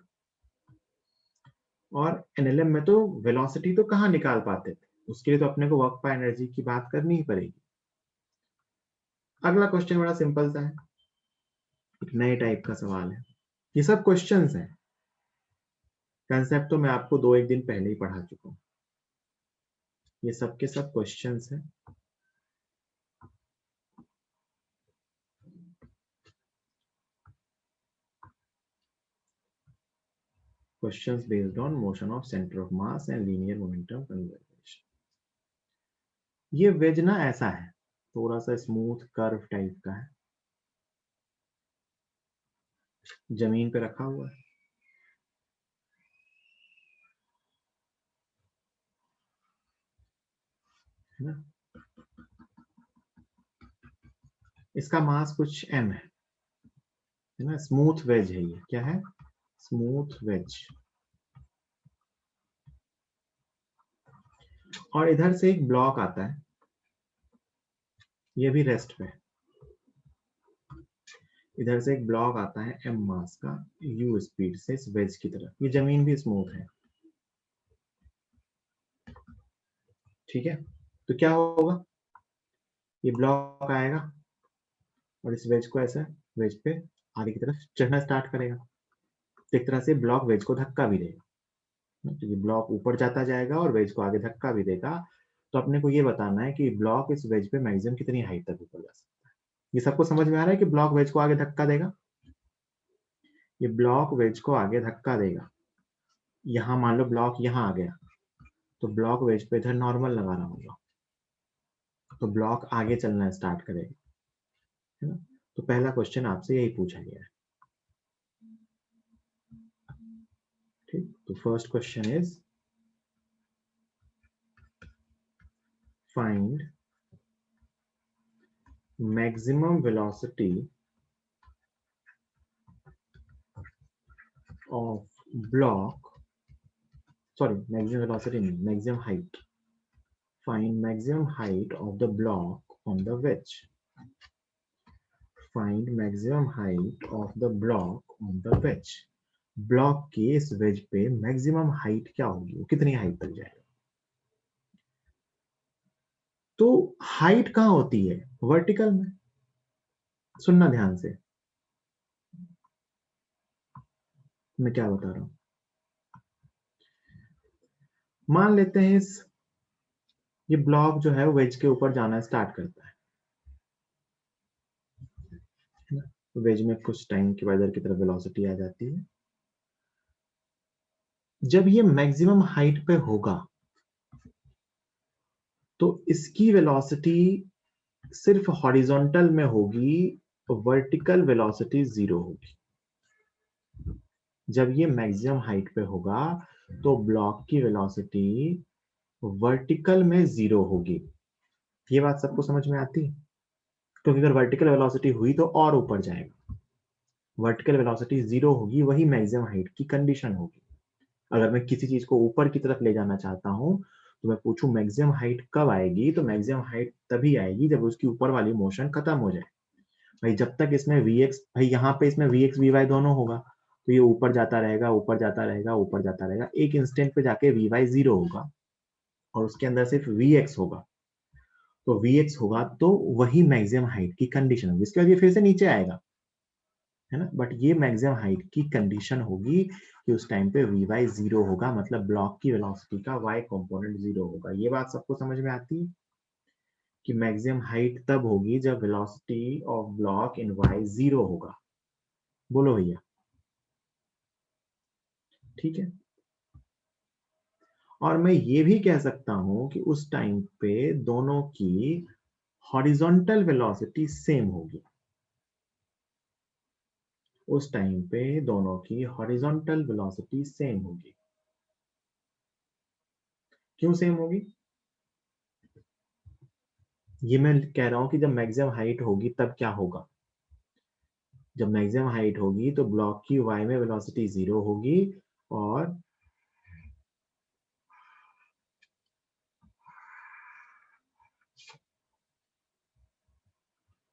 और एनएलएम में तो वेलोसिटी तो कहाँ निकाल पाते थे, उसके लिए तो अपने को वर्क पर एनर्जी की बात करनी ही पड़ेगी। अगला क्वेश्चन बड़ा सिंपल सा है, एक नए टाइप का सवाल है। ये सब क्वेश्चंस हैं, कंसेप्ट तो मैं आपको 2-1 दिन पहले ही पढ़ा चुका हूँ। ये सब के सब क्वेश्चंस हैं। Questions based on motion of centre of mass and linear momentum conservation. ये वेज ना ऐसा है, थोड़ा सा स्मूथ कर्व टाइप का है, जमीन पे रखा हुआ है ना। इसका मास कुछ m है ना। स्मूथ वेज है ये, क्या है, स्मूथ वेज। और इधर से एक ब्लॉक आता है, ये भी रेस्ट पे। इधर से एक ब्लॉक आता है m मास का u स्पीड से इस वेज की तरफ। ये जमीन भी स्मूथ है, ठीक है। तो क्या होगा, ये ब्लॉक आएगा और इस वेज को ऐसा वेज पे आगे की तरफ चढ़ना स्टार्ट करेगा। तो एक तरह से ब्लॉक वेज को धक्का भी देगा, तो ये ब्लॉक ऊपर जाता जाएगा और वेज को आगे धक्का भी देगा। तो अपने को ये बताना है कि ब्लॉक इस वेज पे मैक्सिमम कितनी हाइट तक ऊपर जा सकता है। ये सबको समझ में आ रहा है कि ब्लॉक वेज को आगे धक्का देगा, ये ब्लॉक वेज को आगे धक्का देगा। यहाँ मान लो ब्लॉक यहाँ आ गया, तो ब्लॉक वेज पे इधर नॉर्मल लगा रहा होगा, तो ब्लॉक आगे चलना स्टार्ट करेगा, है ना। तो पहला क्वेश्चन आपसे यही पूछा गया है, ठीक। तो first question is find maximum velocity of block, sorry, maximum velocity नहीं, maximum height. Find maximum height of the block on the wedge. Find maximum height of the block on the wedge. Block के इस veg पे maximum height क्या होगी, वो कितनी height तक जाएगा। तो हाइट कहाँ होती है, वर्टिकल में। सुनना ध्यान से, मैं क्या बता रहा हूं। मान लेते हैं इस ये ब्लॉक जो है वो वेज के ऊपर जाना स्टार्ट करता है ना। वेज में कुछ टाइम के बाद इधर की तरफ वेलोसिटी आ जाती है। जब ये मैक्सिमम हाइट पे होगा तो इसकी वेलोसिटी सिर्फ हॉरिजॉन्टल में होगी, वर्टिकल वेलोसिटी 0 होगी। जब ये मैक्सिमम हाइट पे होगा तो ब्लॉक की वेलोसिटी वर्टिकल में 0 होगी। ये बात सबको समझ में आती है, क्योंकि अगर वर्टिकल वेलोसिटी हुई तो और ऊपर जाएगा। वर्टिकल वेलोसिटी 0 होगी, वही मैक्सिमम हाइट की कंडीशन होगी। अगर मैं किसी चीज को ऊपर की तरफ ले जाना चाहता हूं तो मैं पूछूं मैक्सिमम हाइट कब आएगी, तो मैक्सिमम हाइट तभी आएगी जब उसकी ऊपर वाली मोशन खत्म हो जाए। भाई जब तक इसमें Vx, भाई यहाँ पे इसमें Vx Vy दोनों होगा, तो ये ऊपर जाता रहेगा, ऊपर जाता रहेगा, ऊपर जाता रहेगा। एक इंस्टेंट पे जाके Vy 0 होगा और उसके अंदर सिर्फ Vx होगा। तो Vx होगा तो वही मैक्सिमम हाइट की कंडीशन होगी, इसके बाद ये फिर से नीचे आएगा, है ना। बट ये मैक्सिमम हाइट की कंडीशन होगी कि उस टाइम पे Vy 0 होगा, मतलब ब्लॉक की वेलोसिटी का y कंपोनेंट 0 होगा। ये बात सबको समझ में आती है कि मैक्सिमम हाइट तब होगी जब velocity of block in y 0 होगा। बोलो भैया, ठीक है। और मैं ये भी कह सकता हूं कि उस टाइम पे दोनों की हॉरिजॉन्टल वेलोसिटी सेम होगी। उस टाइम पे दोनों की हॉरिजॉन्टल वेलोसिटी सेम होगी। क्यों सेम होगी, ये मैं कह रहा हूं कि जब मैक्सिमम हाइट होगी तब क्या होगा। जब मैक्सिमम हाइट होगी तो ब्लॉक की y में वेलोसिटी 0 होगी और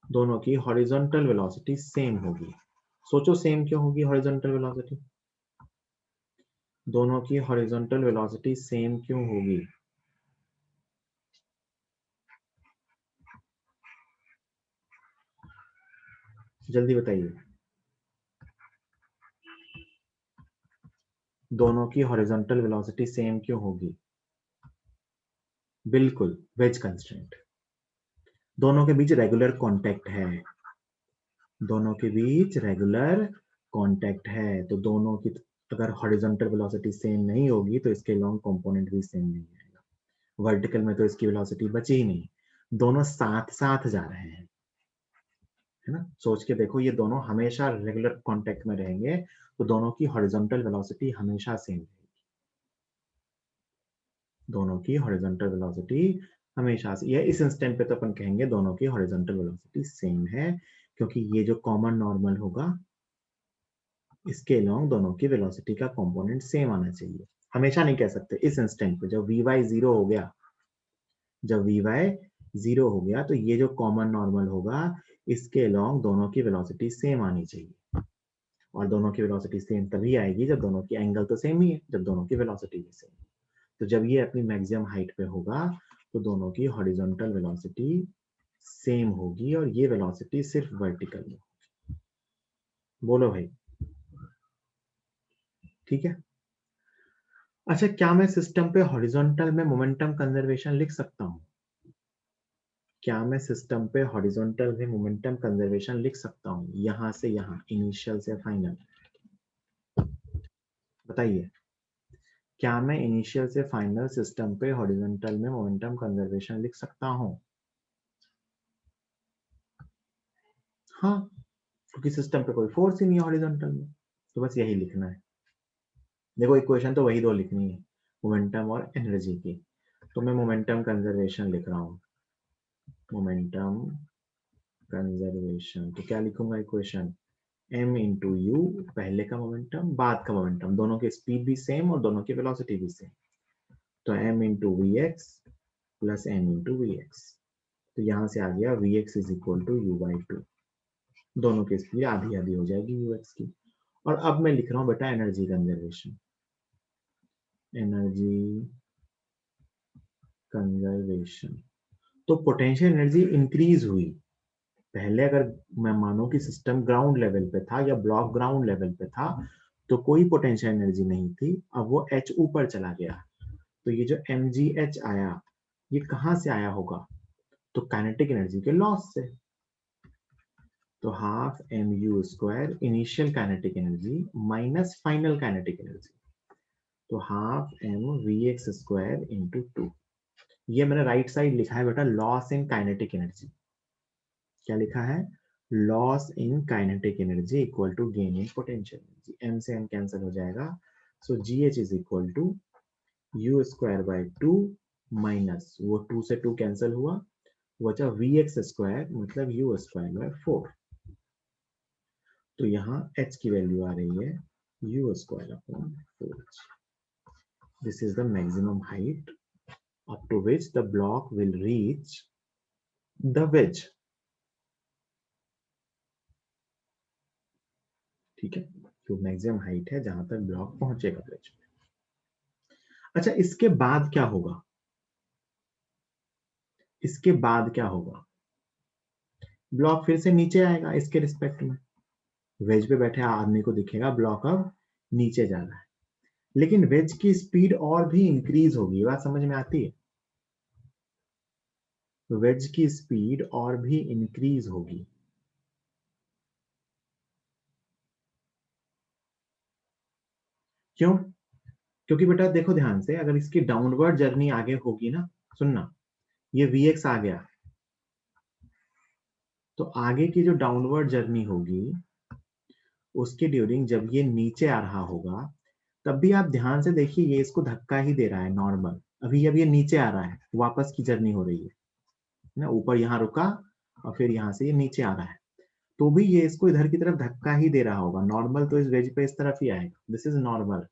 दोनों की हॉरिजॉन्टल वेलोसिटी सेम होगी। सोचो सेम क्यों होगी हॉरिजॉन्टल वेलोसिटी, दोनों की हॉरिजॉन्टल वेलोसिटी सेम क्यों होगी। जल्दी बताइए, दोनों की हॉरिजॉन्टल वेलोसिटी सेम क्यों होगी। बिल्कुल, वेज कंस्ट्रेंट। दोनों के बीच रेगुलर कांटेक्ट है, दोनों के बीच रेगुलर कांटेक्ट है, तो दोनों की अगर हॉरिजॉन्टल वेलोसिटी सेम नहीं होगी तो इसके लॉन्ग कंपोनेंट भी सेम नहीं आएगा। वर्टिकल में तो इसकी वेलोसिटी बची ही नहीं, दोनों साथ साथ जा रहे हैं, है ना। सोच के देखो, ये दोनों हमेशा रेगुलर कांटेक्ट में रहेंगे तो दोनों की हॉरिजॉन्टल वेलोसिटी हमेशा सेम रहेगी। दोनों की हॉरिजॉन्टल वेलोसिटी हमेशा से, ये इस इंस्टेंट पे तो अपन कहेंगे दोनों की हॉरिजॉन्टल वेलोसिटी सेम है, क्योंकि ये जो कॉमन नॉर्मल होगा इसके अलोंग दोनों की वेलोसिटी का कंपोनेंट सेम आना चाहिए। हमेशा नहीं कह सकते, इस इंस्टेंट पे जब vy 0 हो गया, जब vy 0 हो गया तो ये जो कॉमन नॉर्मल होगा इसके अलोंग दोनों की वेलोसिटी सेम आनी चाहिए। और दोनों की वेलोसिटी सेम तभी आएगी जब दोनों की एंगल तो सेम ही है, जब दोनों की वेलोसिटी भी सेम। तो जब ये अपनी मैक्सिमम हाइट पे होगा तो दोनों की हॉरिजॉन्टल वेलोसिटी सेम होगी और ये वेलोसिटी सिर्फ वर्टिकल में। बोलो भाई, ठीक है। अच्छा, क्या मैं सिस्टम पे हॉरिजॉन्टल में मोमेंटम कंजर्वेशन लिख सकता हूँ? क्या मैं सिस्टम पे हॉरिजॉन्टल में मोमेंटम कंजर्वेशन लिख सकता हूँ, यहां से यहां, इनिशियल से फाइनल? बताइए, क्या मैं इनिशियल से फाइनल सिस्टम पे हॉरिजॉन्टल में मोमेंटम कंजर्वेशन लिख सकता हूँ? हाँ, क्योंकि सिस्टम पे कोई फोर्स ही नहीं है हॉरिजॉन्टल में, तो बस यही लिखना है। देखो, इक्वेशन तो वही दो लिखनी है, मोमेंटम और एनर्जी की। तो मैं मोमेंटम कंजर्वेशन लिख रहा हूँ, मोमेंटम कंजर्वेशन। तो क्या लिखूंगा इक्वेशन? m इंटू यू, पहले का मोमेंटम बाद का मोमेंटम, दोनों की स्पीड भी सेम और दोनों की वेलोसिटी भी सेम। तो m into v x plus n into v x. तो यहां से आ गया v x is equal to u by two, दोनों की स्पीड आधी आधी हो जाएगी यू एक्स की। और अब मैं लिख रहा हूँ बेटा एनर्जी कंजर्वेशन, एनर्जी कंजर्वेशन। तो पोटेंशियल एनर्जी इंक्रीज हुई। पहले अगर मैं मानो कि सिस्टम ग्राउंड लेवल पे था या ब्लॉक ग्राउंड लेवल पे था तो कोई पोटेंशियल एनर्जी नहीं थी, अब वो एच ऊपर चला गया। तो ये जो एम जी एच आया, ये कहां से आया होगा? तो काइनेटिक एनर्जी के लॉस से। तो half M you square initial kinetic energy minus final kinetic energy, तो half M V X square into two. ये मैंने राइट साइड लिखा है बेटा लॉस इन काइनेटिक एनर्जी। क्या लिखा है? Loss in kinetic energy equal to gain in potential energy. M से एम कैंसिल हो जाएगा, so G H is equal to you square by two minus वो टू से टू कैंसिल हुआ, बचा वी एक्स स्क्वायर मतलब यू स्क्वायर बाय 4। तो यहाँ h की वैल्यू आ रही है U square upon 4। This is the maximum height up to which the block will reach the wedge। ठीक है, जो मैक्सिमम हाइट है जहां तक ब्लॉक पहुंचेगा वेज। अच्छा, इसके बाद क्या होगा? इसके बाद क्या होगा? ब्लॉक फिर से नीचे आएगा इसके रिस्पेक्ट में। वेज पे बैठे आदमी को दिखेगा ब्लॉक अब नीचे जा रहा है, लेकिन वेज की स्पीड और भी इंक्रीज होगी। बात समझ में आती है? वेज की स्पीड और भी इंक्रीज होगी। क्यों? क्योंकि बेटा देखो ध्यान से, अगर इसकी डाउनवर्ड जर्नी आगे होगी ना, सुनना, ये Vx आ गया, तो आगे की जो डाउनवर्ड जर्नी होगी उसके ड्यूरिंग जब ये नीचे आ रहा होगा, तब भी आप ध्यान से देखिए, ये इसको धक्का ही दे रहा है नॉर्मल। अभी अब ये नीचे आ रहा है, वापस की जर्नी हो रही है ना, ऊपर यहाँ रुका और फिर यहाँ से ये नीचे आ रहा है, तो भी ये इसको इधर की तरफ धक्का ही दे रहा होगा। नॉर्मल तो इस वेज पे इस तरफ ही आएगा, दिस इज नॉर्मल।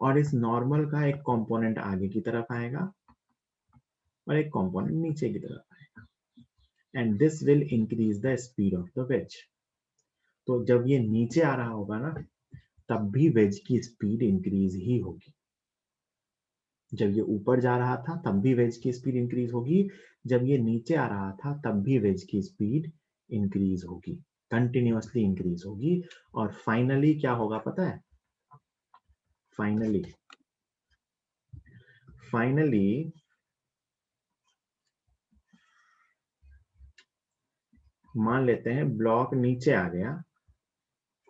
और इस नॉर्मल का एक कंपोनेंट आगे की तरफ आएगा और एक कंपोनेंट नीचे की तरफ आएगा, and this will increase the speed of the ways. तो जब ये नीचे आ रहा होगा ना, तब भी वेज की स्पीड इंक्रीज ही होगी। जब ये ऊपर जा रहा था तब भी वेज की स्पीड इंक्रीज होगी, जब ये नीचे आ रहा था तब भी वेज की स्पीड इंक्रीज होगी, कंटिन्यूअसली इंक्रीज होगी। और फाइनली क्या होगा पता है? फाइनली फाइनली मान लेते हैं ब्लॉक नीचे आ गया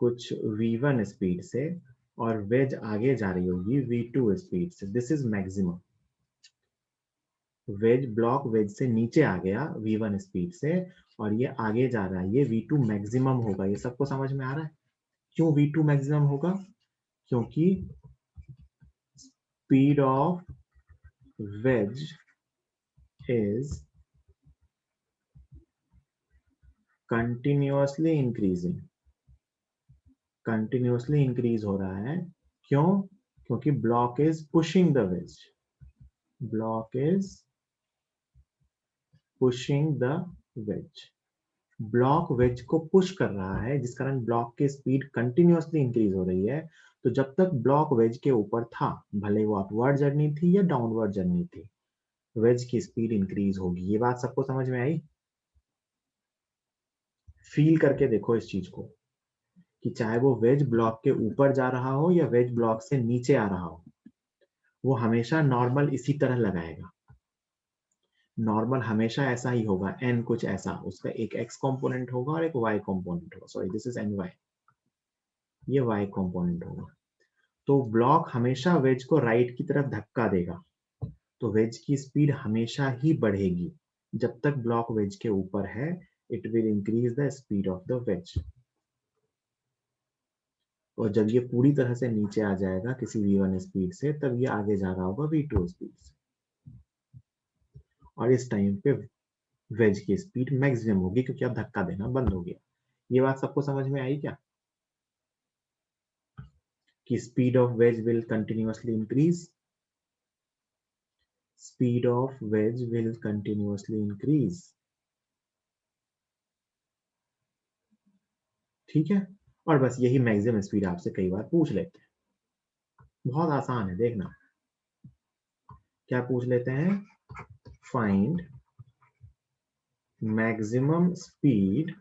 कुछ v1 स्पीड से और वेज आगे जा रही होगी v2 स्पीड से, this is maximum. Wedge block wedge से नीचे आ गया v1 स्पीड से और ये आगे जा रहा है, ये v2 मैक्सिमम होगा। ये सबको समझ में आ रहा है क्यों v2 मैक्सिमम होगा? क्योंकि speed of wedge is continuously increasing, continuously increase हो रहा है। क्यों? क्योंकि block is pushing the wedge, block is pushing the wedge, block wedge को पुश कर रहा है, जिस कारण ब्लॉक की स्पीड कंटिन्यूअसली इंक्रीज हो रही है। तो जब तक ब्लॉक वेज के ऊपर था, भले वो अपवर्ड जर्नी थी या डाउनवर्ड जर्नी थी, वेज की स्पीड इंक्रीज होगी। ये बात सबको समझ में आई? फील करके देखो इस चीज को कि चाहे वो वेज ब्लॉक के ऊपर जा रहा हो या वेज ब्लॉक से नीचे आ रहा हो, वो हमेशा नॉर्मल इसी तरह लगाएगा। नॉर्मल हमेशा ऐसा ही होगा, n कुछ ऐसा, उसका एक x कंपोनेंट होगा और एक y कंपोनेंट होगा। सॉरी, दिस इज ny, ये y कंपोनेंट होगा। तो ब्लॉक हमेशा वेज को राइट की तरफ धक्का देगा, तो वेज की स्पीड हमेशा ही बढ़ेगी। जब तक ब्लॉक वेज के ऊपर है, it will increase the speed of the ways. और जब ये पूरी तरह से नीचे आ जाएगा किसी v1 स्पीड से, तब ये आगे जा रहा होगा v2 स्पीड से, और इस टाइम पे वेज की स्पीड मैक्सिमम होगी क्योंकि अब धक्का देना बंद हो गया। ये बात सबको समझ में आई क्या? कि speed of veg will continuously increase, speed of veg will continuously increase. ठीक है, और बस यही मैक्सिमम स्पीड आपसे कई बार पूछ लेते हैं। बहुत आसान है, देखना क्या पूछ लेते हैं। Find maximum speed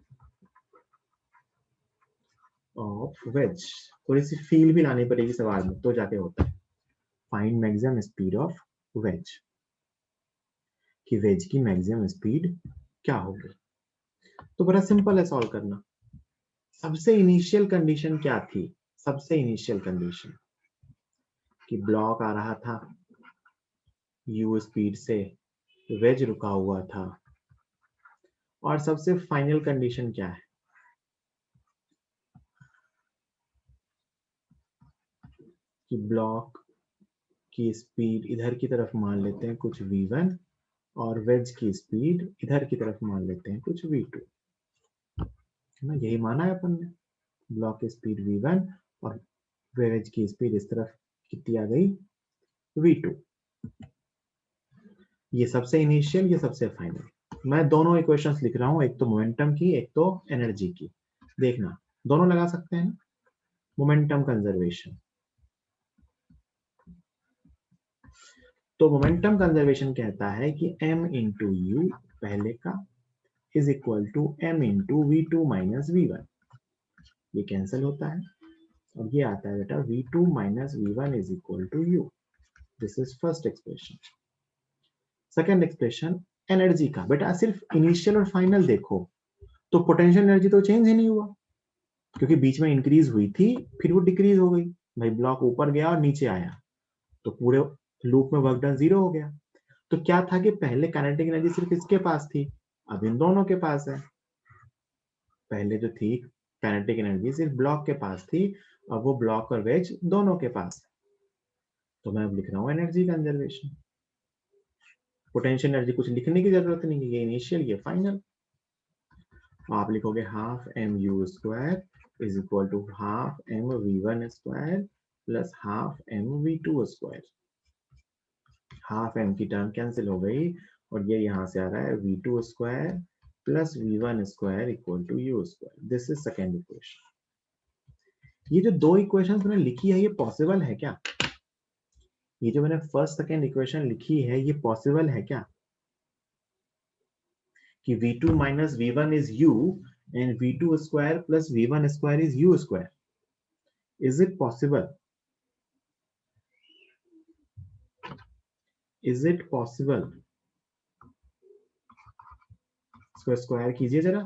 of veg. थोड़ी सी फील भी लानी पड़ेगी सवाल में, तो जाके होता है। Find maximum speed of veg, कि वेज की मैक्सिमम स्पीड क्या होगी। तो बड़ा सिंपल है सॉल्व करना। सबसे इनिशियल कंडीशन क्या थी? सबसे इनिशियल कंडीशन कि ब्लॉक आ रहा था u स्पीड से, वेज रुका हुआ था। और सबसे फाइनल कंडीशन क्या है? कि ब्लॉक की स्पीड इधर की तरफ मान लेते हैं कुछ v1, और वेज की स्पीड इधर की तरफ मान लेते हैं कुछ v2, है ना? यही माना है अपन ने। ब्लॉक की स्पीड v1 और वेज की स्पीड इस तरफ कितनी आ गई, v2। ये सबसे इनिशियल, ये सबसे फाइनल। मैं दोनों इक्वेशंस लिख रहा हूं, एक तो मोमेंटम की, एक तो एनर्जी की। देखना, दोनों लगा सकते हैं। मोमेंटम कंजर्वेशन, तो मोमेंटम कंजर्वेशन कहता है कि m इंटू यू पहले का is equal to m into v2 minus v1। ये कैंसिल होता है और ये आता है बेटा v2 minus v1 is equal to u। This is first expression. Second expression energy का। बेटा सिर्फ इनिशियल और फाइनल देखो तो पोटेंशियल एनर्जी तो चेंज ही नहीं हुआ, क्योंकि बीच में इंक्रीज हुई थी फिर वो डिक्रीज हो गई। भाई ब्लॉक ऊपर गया और नीचे आया तो पूरे लूप में वर्क डन 0 हो गया। तो क्या था कि पहले काइनेटिक एनर्जी सिर्फ इसके पास थी, अब इन दोनों के पास है। पहले जो थी काइनेटिक एनर्जी सिर्फ ब्लॉक के पास थी, अब वो ब्लॉक और वेज दोनों के पास है। तो मैं अब लिख रहा हूं एनर्जी कंजर्वेशन। पोटेंशियल एनर्जी कुछ लिखने की जरूरत नहीं है, ये इनिशियल ये फाइनल। आप लिखोगे half M you square is equal to half M v one square plus half M v two square. Half m की टर्म कैंसिल हो गई और ये यहां से आ रहा है v two square plus v one square equal to you square. This is second equation. ये जो दो इक्वेशन मैंने लिखी है, ये पॉसिबल है क्या? ये जो मैंने फर्स्ट सेकेंड इक्वेशन लिखी है, ये पॉसिबल है क्या कि v2 minus v1 is u and v2 square plus v1 square is u square? Is it possible? Is it possible? इसको स्क्वायर कीजिए जरा।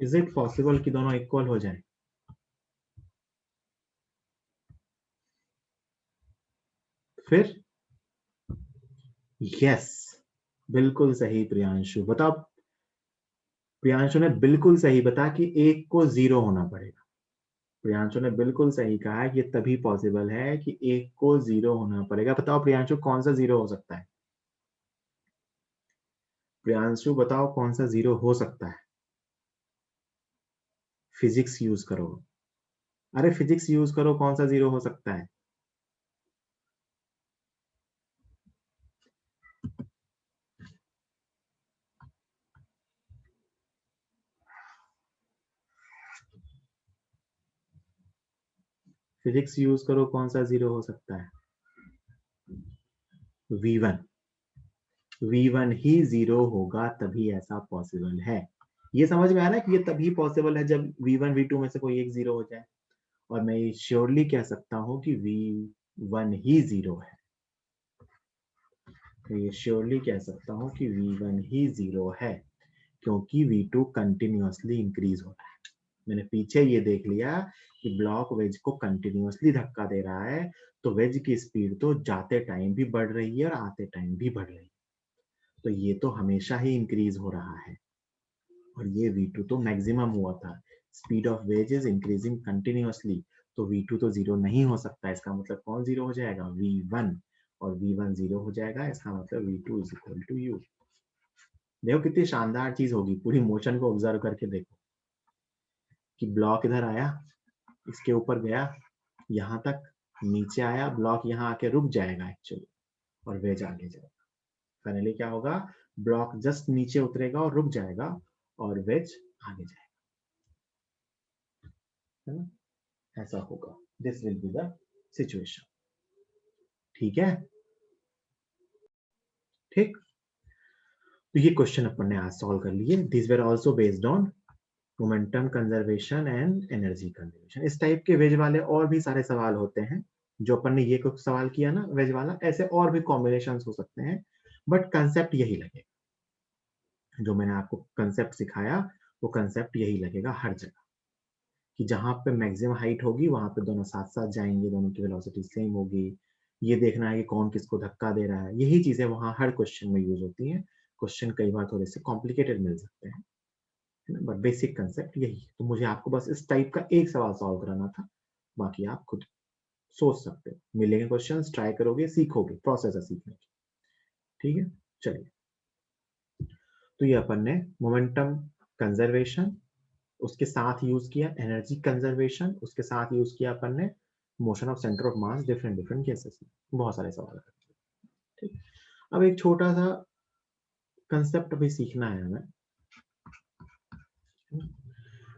इज इट पॉसिबल कि दोनों इक्वल हो जाए? फिर यस, बिल्कुल सही प्रियांशु। बताओ, प्रियांशु ने बिल्कुल सही बता कि एक को 0 होना पड़ेगा। प्रियांशु ने बिल्कुल सही कहा है कि ये तभी पॉसिबल है कि एक को 0 होना पड़ेगा। बताओ प्रियांशु, कौन सा 0 हो सकता है? प्रियांशु बताओ कौन सा 0 हो सकता है? फिजिक्स यूज करो। अरे फिजिक्स यूज करो, कौन सा 0 हो सकता है? फिजिक्स यूज करो, कौन सा 0 हो सकता है? V1। V1 ही 0 होगा, तभी ऐसा पॉसिबल है। ये समझ में आ रहा है कि ये तभी पॉसिबल है जब V1 V2 में से कोई एक 0 हो जाए। और मैं ये श्योरली कह सकता हूं कि V1 ही 0 है। मैं ये श्योरली कह सकता हूं कि V1 ही 0 है, क्योंकि V2 कंटिन्यूअसली इंक्रीज हो रहा है। मैंने पीछे ये देख लिया कि ब्लॉक वेज को कंटिन्यूअसली धक्का दे रहा है, तो वेज की स्पीड तो जाते टाइम भी बढ़ रही है और आते टाइम भी बढ़ रही है। तो ये तो हमेशा ही इंक्रीज हो रहा है। और ये V2 तो मैक्सिमम हुआ था। Speed of wedge is increasing continuously, तो V2 तो 0 नहीं हो सकता। इसका मतलब कौन 0 हो जाएगा? V1। और V1 0 हो जाएगा, इसका मतलब V2 is equal to U। देखो कितनी शानदार चीज होगी, पूरी मोशन को ऑब्जर्व करके देखो कि ब्लॉक इधर आया, इसके ऊपर गया, यहाँ तक नीचे आया, ब्लॉक यहाँ आके रुक जाएगा एक्चुअली, और वेज आगे जाएगा। फाइनली क्या होगा? ब्लॉक जस्ट नीचे उतरेगा और रुक जाएगा, और वेज आगे जाएगा, है ना? ऐसा होगा। This will be the situation. ठीक है? ठीक। तो ये क्वेश्चन अपन ने आज सॉल्व कर लिए। This where also based on momentum conservation and energy conservation. इस टाइप के वेज वाले और भी सारे सवाल होते हैं। जो अपन ने ये कुछ सवाल किया ना वेज वाला, ऐसे और भी कॉम्बिनेशन हो सकते हैं, बट कंसेप्ट यही लगेगा। जो मैंने आपको कंसेप्ट सिखाया वो कंसेप्ट यही लगेगा हर जगह, कि जहां पे मैक्सिमम हाइट होगी वहां पे दोनों साथ साथ जाएंगे, दोनों की वेलोसिटी सेम होगी। ये देखना है कि कौन किसको धक्का दे रहा है। यही चीजें वहां हर क्वेश्चन में यूज होती हैं। क्वेश्चन कई बार थोड़े से कॉम्प्लिकेटेड मिल सकते हैं, बट बेसिक कंसेप्ट यही है। तो मुझे आपको बस इस टाइप का एक सवाल सॉल्व कराना था, बाकी आप खुद सोच सकते हो। मिलेंगे क्वेश्चन, ट्राई करोगे, सीखोगे, प्रोसेस है सीखने की। ठीक है, चलिए। तो ये अपन ने मोमेंटम कंजर्वेशन, उसके साथ यूज किया एनर्जी कंजर्वेशन, उसके साथ यूज किया अपन ने motion of centre of mass different different cases में। बहुत सारे सवाल। ठीक। अब एक छोटा सा कंसेप्ट अभी सीखना है हमें।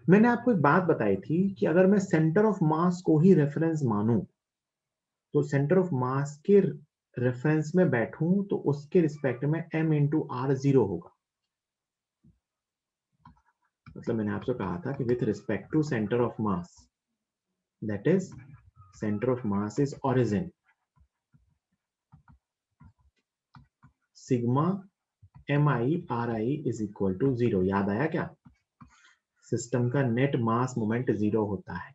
मैंने आपको एक बात बताई थी कि अगर मैं सेंटर ऑफ मास को ही रेफरेंस मानूं, तो सेंटर ऑफ मास के रेफरेंस में बैठूं तो उसके रिस्पेक्ट में m इंटू आर 0 होगा। मतलब मैंने आपसे कहा था कि with respect to centre of mass, that is centre of mass is origin, sigma MI RI is equal to 0। याद आया क्या? सिस्टम का नेट मास मोमेंट 0 होता है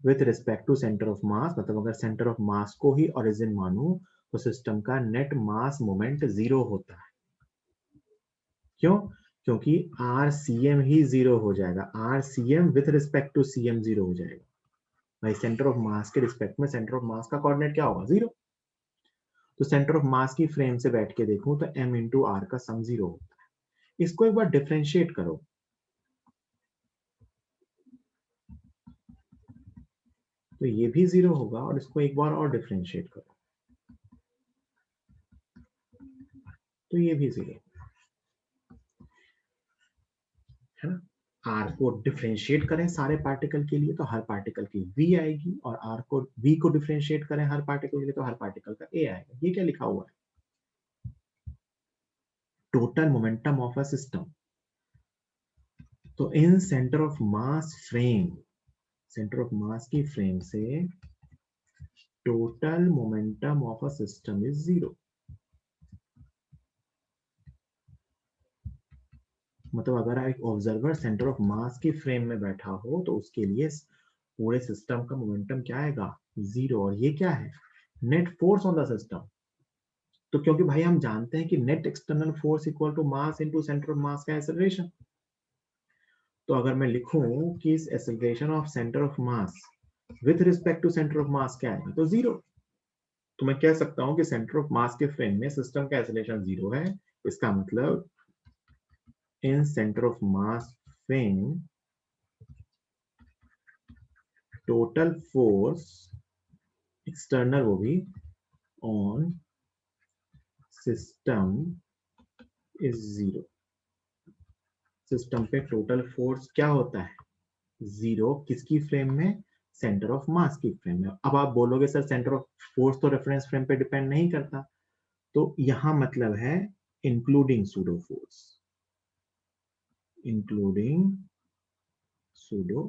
with respect to centre of mass. मतलब अगर सेंटर ऑफ मास को ही ओरिजिन मानूं तो सिस्टम का नेट मास मोमेंट 0 होता है। क्यों? क्योंकि RCM ही 0 हो जाएगा। RCM with respect to CM 0 हो जाएगा। भाई सेंटर ऑफ मास के रिस्पेक्ट में सेंटर ऑफ मास का कोऑर्डिनेट क्या होगा? 0। तो सेंटर ऑफ मास की फ्रेम से बैठ के देखूं तो m इंटू आर का सम 0 होता है। इसको एक बार डिफ्रेंशिएट करो, तो ये भी 0 होगा, और इसको एक बार और डिफ्रेंशिएट करो तो ये भी 0 है ना। आर को डिफ्रेंशिएट करें सारे पार्टिकल के लिए तो हर पार्टिकल की v आएगी, और आर को v को डिफ्रेंशिएट करें हर पार्टिकल के लिए तो हर पार्टिकल का a आएगा। ये क्या लिखा हुआ है? Total momentum of a system. तो in centre of mass frame, centre of mass की फ्रेम से total momentum of a system is 0। मतलब अगर एक ऑब्जर्वर सेंटर ऑफ मास की फ्रेम में बैठा हो तो उसके लिए पूरे सिस्टम का मोमेंटम क्या आएगा, 0। और ये क्या है, net force on the system. तो क्योंकि भाई हम जानते हैं कि net external force equal to mass into centre of mass का एक्सेलरेशन। तो अगर मैं लिखूं कि इस acceleration of centre of mass with respect to centre of mass क्या है, तो 0। तो मैं कह सकता हूं कि सेंटर ऑफ मास के फ्रेम में सिस्टम का एक्सेलरेशन 0 है। इसका मतलब in centre of mass frame total force external वो भी ऑन सिस्टम इज 0। सिस्टम पे टोटल फोर्स क्या होता है, 0। किसकी फ्रेम में, सेंटर ऑफ मास की फ्रेम में। अब आप बोलोगे सर सेंटर ऑफ फोर्स तो रेफरेंस फ्रेम पे डिपेंड नहीं करता, तो यहां मतलब है including pseudo force, including pseudo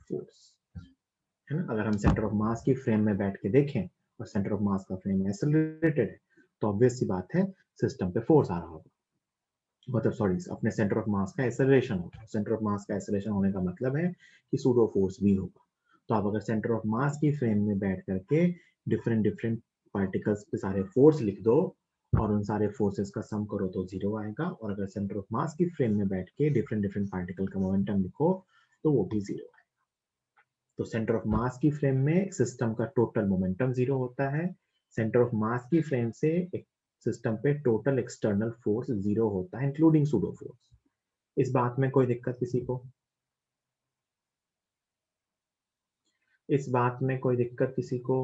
force, है ना। अगर हम सेंटर ऑफ मास की फ्रेम में बैठ के देखें और सेंटर ऑफ मास का फ्रेम एक्सेलरेटेड है तो ऑब्वियस सी बात है सिस्टम पे फोर्स आ रहा होगा, मतलब सॉरी अपने सेंटर ऑफ मास का एक्सेलरेशन होगा। सेंटर ऑफ मास का एक्सेलरेशन होने का मतलब है कि सूडो फोर्स भी होगा। तो आप अगर सेंटर ऑफ मास की फ्रेम में बैठ करके डिफरेंट डिफरेंट पार्टिकल्स पे सारे फोर्स लिख दो और उन सारे फोर्सेस का सम करो तो 0 आएगा। और अगर सेंटर ऑफ मास की फ्रेम में बैठ के डिफरेंट डिफरेंट पार्टिकल का मोमेंटम लिखो तो वो भी 0 आएगा। तो सेंटर ऑफ मास की फ्रेम में सिस्टम का टोटल मोमेंटम 0 होता है। सेंटर ऑफ मास की फ्रेम से एक सिस्टम पे टोटल एक्सटर्नल फोर्स 0 होता है इंक्लूडिंग सूडो फोर्स। इस बात में कोई दिक्कत किसी को, इस बात में कोई दिक्कत किसी को?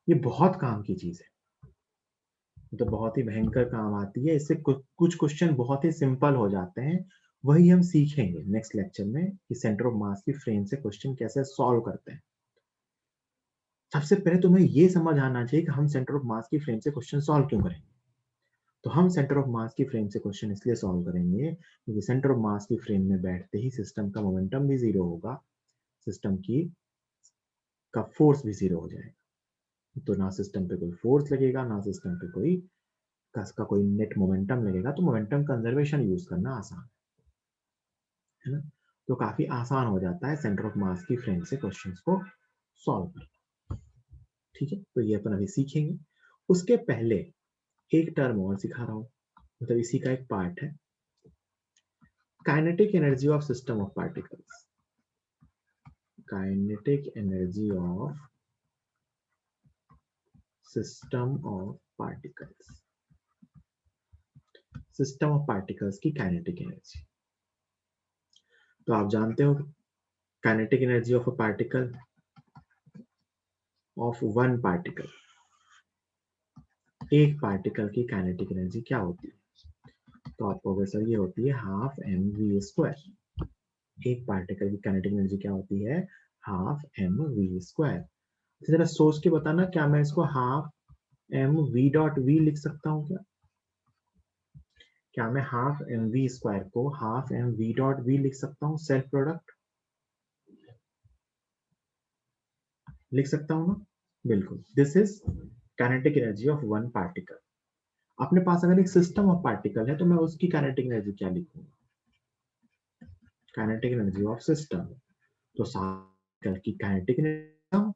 ये बहुत काम की चीज है, तो बहुत ही भयंकर काम आती है। इससे कुछ क्वेश्चन बहुत ही सिंपल हो जाते हैं। वही हम सीखेंगे नेक्स्ट लेक्चर में कि सेंटर ऑफ मास की फ्रेम से क्वेश्चन कैसे सॉल्व करते हैं। सबसे पहले तुम्हें ये समझ आना चाहिए कि हम सेंटर ऑफ मास की फ्रेम से क्वेश्चन सॉल्व क्यों करेंगे। तो हम सेंटर ऑफ मास की फ्रेम से क्वेश्चन इसलिए सॉल्व करेंगे क्योंकि सेंटर ऑफ मास की फ्रेम में बैठते ही सिस्टम का मोमेंटम भी 0 होगा, सिस्टम की का फोर्स भी 0 हो जाएगा। तो ना सिस्टम पे कोई फोर्स लगेगा, ना सिस्टम पे कोई का कोई नेट मोमेंटम लगेगा। तो मोमेंटम कंजर्वेशन यूज करना आसान है ना। तो काफी आसान हो जाता है सेंटर ऑफ मास की फ्रेम से क्वेश्चंस को सॉल्व करना। ठीक है, तो ये अपन अभी सीखेंगे। उसके पहले एक टर्म और सिखा रहा हूं, मतलब इसी का एक पार्ट है, kinetic energy of system of particles. Kinetic energy of system of particles, system of particles की काइनेटिक एनर्जी। तो आप जानते हो kinetic energy of a particle, of one particle, एक पार्टिकल की काइनेटिक एनर्जी क्या होती है? तो आपको अगर सर ये होती है हाफ एम वी स्क्वायर। एक पार्टिकल की काइनेटिक एनर्जी क्या होती है, हाफ एम वी स्क्वायर। जरा सोच के बताना, क्या मैं इसको half M we dot v लिख सकता हूँ क्या? क्या मैं हाफ एम वी स्क्वायर को half M we dot v लिख सकता हूँ, सेल्फ प्रोडक्ट लिख सकता हूँ ना? बिल्कुल, this is kinetic energy of one particle. अपने पास अगर एक सिस्टम ऑफ पार्टिकल है तो मैं उसकी काइनेटिक एनर्जी क्या लिखूंगा, काइनेटिक एनर्जी ऑफ सिस्टम। तो सारे की काइनेटिक एनर्जी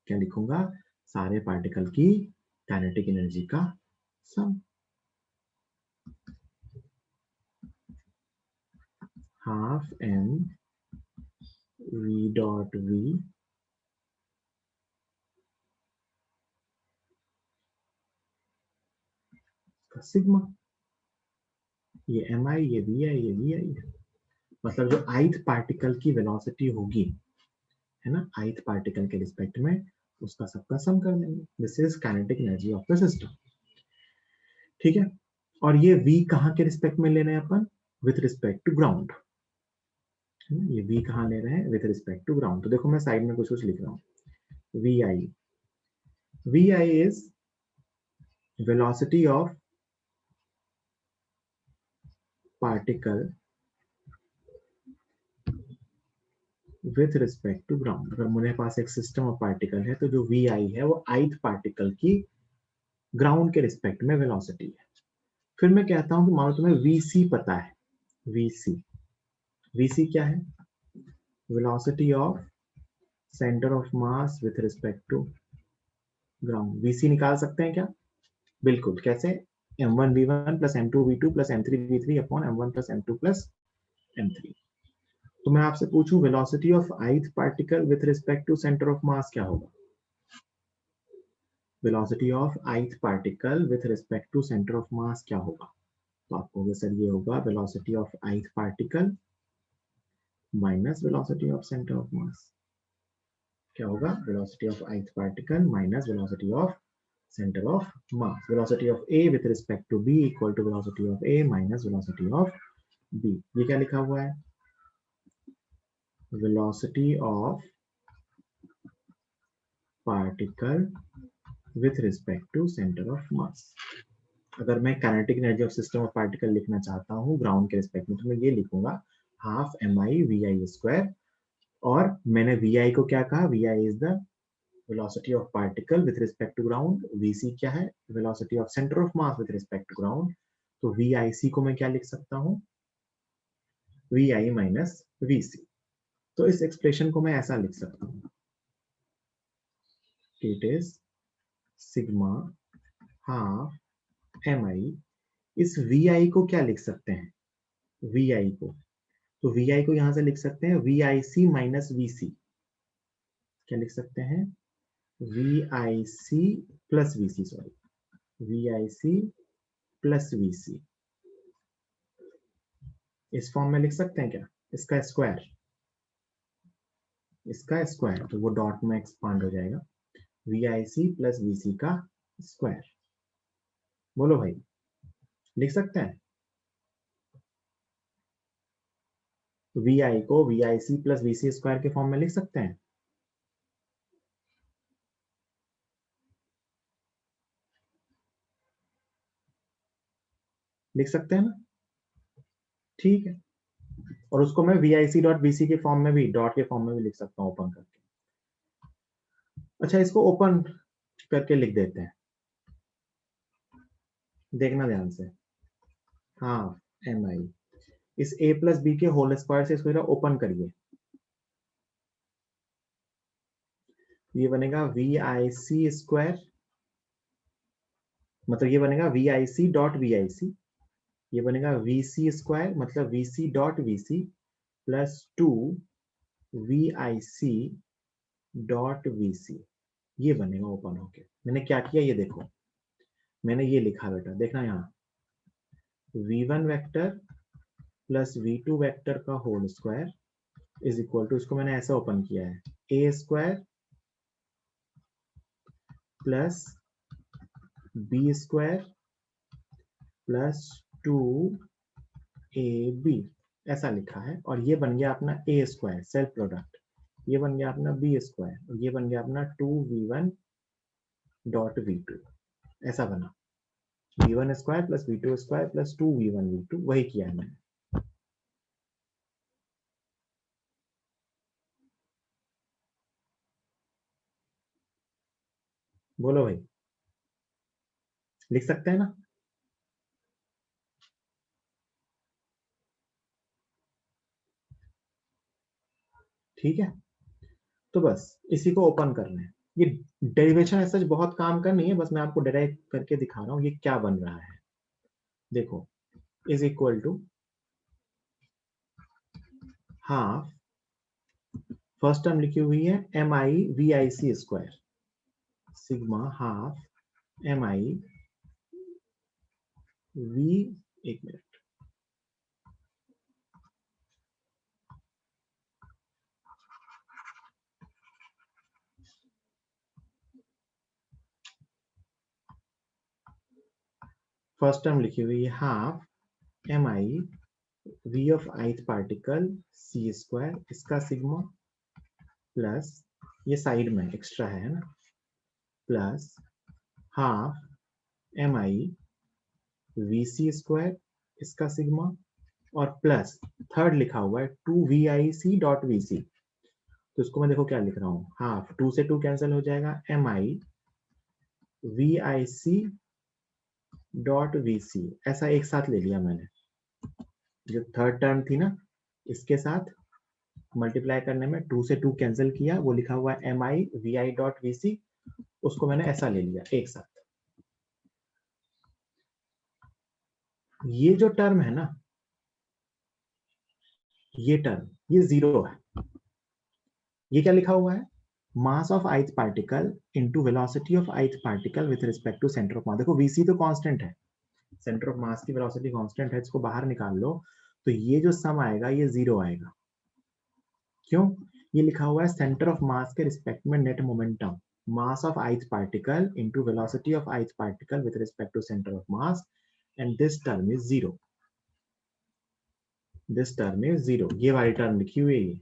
क्या लिखूंगा, सारे पार्टिकल की काइनेटिक एनर्जी का sum, half M we dot V का सिग्मा। ये एम आई, ये वी आई, ये वी आई है। मतलब जो ith पार्टिकल की वेलोसिटी होगी, है ना, ith पार्टिकल के रिस्पेक्ट में उसका सबका सम कर देंगे। This is kinetic energy of the system. ठीक है, और ये v कहाँ के रिस्पेक्ट में ले रहे हैं अपन, विथ रिस्पेक्ट टू ग्राउंड। ये v कहाँ ले रहे हैं, विथ रिस्पेक्ट टू ग्राउंड। तो देखो मैं साइड में कुछ कुछ लिख रहा हूँ, v i is velocity of particle with respect to ground. अगर मेरे पास एक सिस्टम ऑफ पार्टिकल है तो जो वी आई है वो ith पार्टिकल की ग्राउंड के रिस्पेक्ट में वेलोसिटी है। फिर मैं कहता हूं कि मान लो तुम्हें वीसी पता है। वीसी वीसी क्या है? Velocity of centre of mass with respect to ground. V c निकाल सकते हैं क्या? बिल्कुल। कैसे? m1v1 plus m2v2 plus m3v3 upon m1 plus m2 plus m3। तो मैं आपसे पूछूं velocity of ith particle with respect to centre of mass क्या होगा? Velocity of ith particle with respect to centre of mass क्या होगा? तो आपको सर ये होगा velocity of ith particle minus velocity of centre of mass. क्या होगा? Velocity of ith particle minus velocity of center of mass. Velocity of A with respect to B equal to velocity of A minus velocity of B. ये क्या लिखा हुआ है? Velocity of particle with respect to center of mass. अगर मैं kinetic energy of system of particle लिखना चाहता हूँ ग्राउंड के रिस्पेक्ट में तो मैं ये लिखूंगा हाफ mi vi स्क्वायर। और मैंने vi को क्या कहा? vi is the velocity of particle with respect to ground। vc क्या है? velocity of center of mass with respect to ground। तो vic को मैं क्या लिख सकता हूं? vi minus vc। तो इस एक्सप्रेशन को मैं ऐसा लिख सकता हूं, it is sigma half mi। इस vi को क्या लिख सकते हैं? vi को, तो vi को यहां से लिख सकते हैं vic माइनस vc। क्या लिख सकते हैं? vic plus vc, sorry vic plus vc। इस फॉर्म में लिख सकते हैं क्या? इसका स्क्वायर, इसका स्क्वायर, तो वो डॉट में एक्सपांड हो जाएगा vic प्लस vc का स्क्वायर। बोलो भाई, लिख सकते हैं? vi को vic प्लस vc स्क्वायर के फॉर्म में लिख सकते हैं? लिख सकते हैं ना? ठीक है। और उसको मैं vic डॉट vc के फॉर्म में भी, डॉट के फॉर्म में भी लिख सकता हूँ ओपन करके। अच्छा, इसको ओपन करके लिख देते हैं, देखना ध्यान से। हाँ mi, इस a प्लस बी के होल स्क्वायर से इसको ओपन करिए। ये बनेगा vic स्क्वायर, मतलब ये बनेगा vic डॉट vic। ये बनेगा vc स्क्वायर मतलब vc dot vc plus 2 vic dot vc। ये बनेगा ओपन होके। मैंने क्या किया ये देखो, मैंने ये लिखा बेटा, देखना यहाँ v1 vector plus v2 vector का whole square is equal to, इसको मैंने ऐसा ओपन किया है a square plus b square plus 2ab, ऐसा लिखा है। और ये बन गया अपना a स्क्वायर सेल्फ प्रोडक्ट, ये बन गया अपना b स्क्वायर और ये बन गया अपना 2v1 डॉट v2। ऐसा बना v1 square plus v2 square plus 2v1 v2, वही किया है मैंने। बोलो भाई, लिख सकते हैं ना? ठीक है, तो बस इसी को ओपन करना है। ये डेरिवेशन ऐसा बहुत काम का नहीं है, बस मैं आपको डेराइव करके दिखा रहा हूँ ये क्या बन रहा है। देखो, is equal to half, first term लिखी हुई है mi vic square, sigma half mi v, एक मिनट, फर्स्ट टर्म लिखी हुई है half mi v of ith particle c square, इसका सिग्मा प्लस, ये साइड में एक्स्ट्रा है ना, plus half mi vc square, इसका सिग्मा, और प्लस थर्ड लिखा हुआ है 2vic डॉट vc। तो इसको मैं देखो क्या लिख रहा हूँ, हाफ, 2 से 2 कैंसिल हो जाएगा, mi vic डॉट vc, ऐसा एक साथ ले लिया मैंने। जो थर्ड टर्म थी ना, इसके साथ मल्टीप्लाई करने में 2 से 2 कैंसिल किया, वो लिखा हुआ है mi vi डॉट vc, उसको मैंने ऐसा ले लिया एक साथ। ये जो टर्म है ना, ये टर्म, ये 0 है। ये क्या लिखा हुआ है, mass of ith particle into velocity of ith particle with respect to centre of mass. देखो vc तो कांस्टेंट है, सेंटर ऑफ मास की वेलोसिटी कांस्टेंट है, इसको बाहर निकाल लो तो ये जो सम आएगा ये 0 आएगा। क्यों, ये लिखा हुआ है सेंटर ऑफ मास के रिस्पेक्ट में net momentum, mass of ith particle into velocity of ith particle with respect to centre of mass, and this term is 0, this term is 0। ये वाली टर्म लिखी हुई है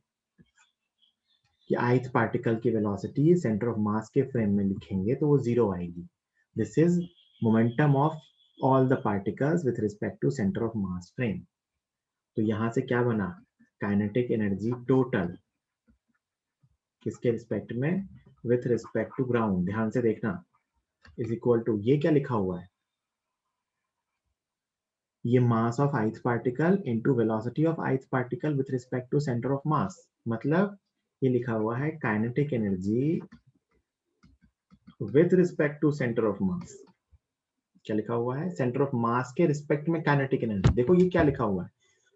कि ith पार्टिकल की velocity centre of mass के frame में लिखेंगे तो वो 0 आएगी। This is momentum of all the particles with respect to centre of mass frame. तो यहां से क्या बना, काइनेटिक एनर्जी टोटल किसके रिस्पेक्ट में, विथ रिस्पेक्ट टू ग्राउंड, ध्यान से देखना, इज इक्वल टू, ये क्या लिखा हुआ है, ये mass of ith particle into velocity of ith particle with respect to centre of mass, मतलब ये लिखा हुआ है kinetic energy with respect to centre of mass. क्या लिखा हुआ है, सेंटर ऑफ मास के रिस्पेक्ट में काइनेटिक एनर्जी। देखो ये क्या लिखा हुआ है,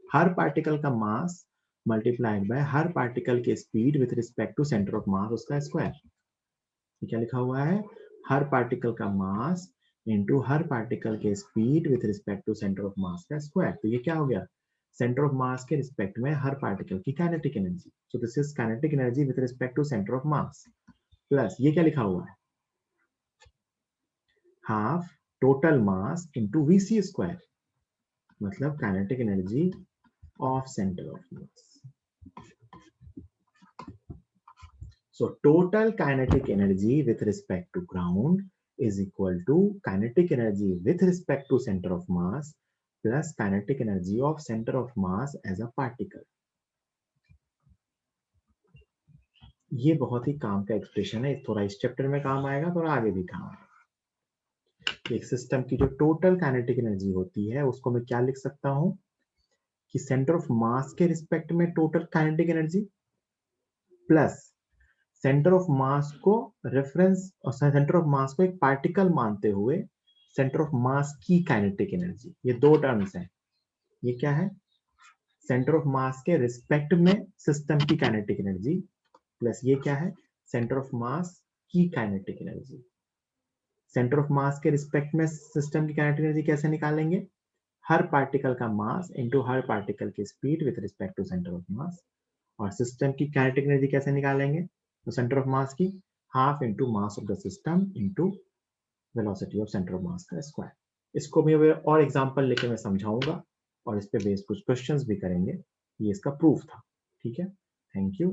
हर पार्टिकल का मास मल्टीप्लाइड बाय हर पार्टिकल के speed with respect to centre of mass उसका स्क्वायर। ये क्या लिखा हुआ है, हर पार्टिकल का मास इनटू हर पार्टिकल के speed with respect to centre of mass का स्क्वायर। तो ये क्या हो गया, सेंटर ऑफ मास के रिस्पेक्ट में हर पार्टिकल की kinetic energy. So this is kinetic energy with respect to centre of mass, plus ये क्या लिखा हुआ है, half total mass into vc square, मतलब kinetic energy of centre of mass. So total kinetic energy with respect to ground is equal to kinetic energy with respect to center of mass plus kinetic energy of center of mass as a particle. ये बहुत ही काम का expression है, थोड़ा इस chapter में काम आएगा, थोड़ा आगे भी काम आएगा। एक सिस्टम की जो टोटल काइनेटिक एनर्जी होती है उसको मैं क्या लिख सकता हूं कि सेंटर ऑफ मास के रिस्पेक्ट में total kinetic energy plus centre of मास को रेफरेंस और सेंटर ऑफ मास को एक पार्टिकल मानते हुए सेंटर ऑफ मास की काइनेटिक एनर्जी। ये दो टर्म्स हैं, ये क्या है, सेंटर ऑफ मास के रिस्पेक्ट में सिस्टम की काइनेटिक एनर्जी प्लस ये क्या है, सेंटर ऑफ मास की kinetic energy. Centre of mass के रिस्पेक्ट में सिस्टम की काइनेटिक एनर्जी कैसे निकालेंगे, हर पार्टिकल का मास इनटू हर पार्टिकल की speed with respect to centre of mass. और सिस्टम की काइनेटिक एनर्जी कैसे निकालेंगे, तो सेंटर ऑफ मास की half into mass of the system into velocity of centre of mass का स्क्वायर। इसको भी और एग्जांपल लेके मैं समझाऊंगा और इस पे बेस्ड कुछ क्वेश्चंस भी करेंगे। ये इसका प्रूफ था, ठीक है। Thank you.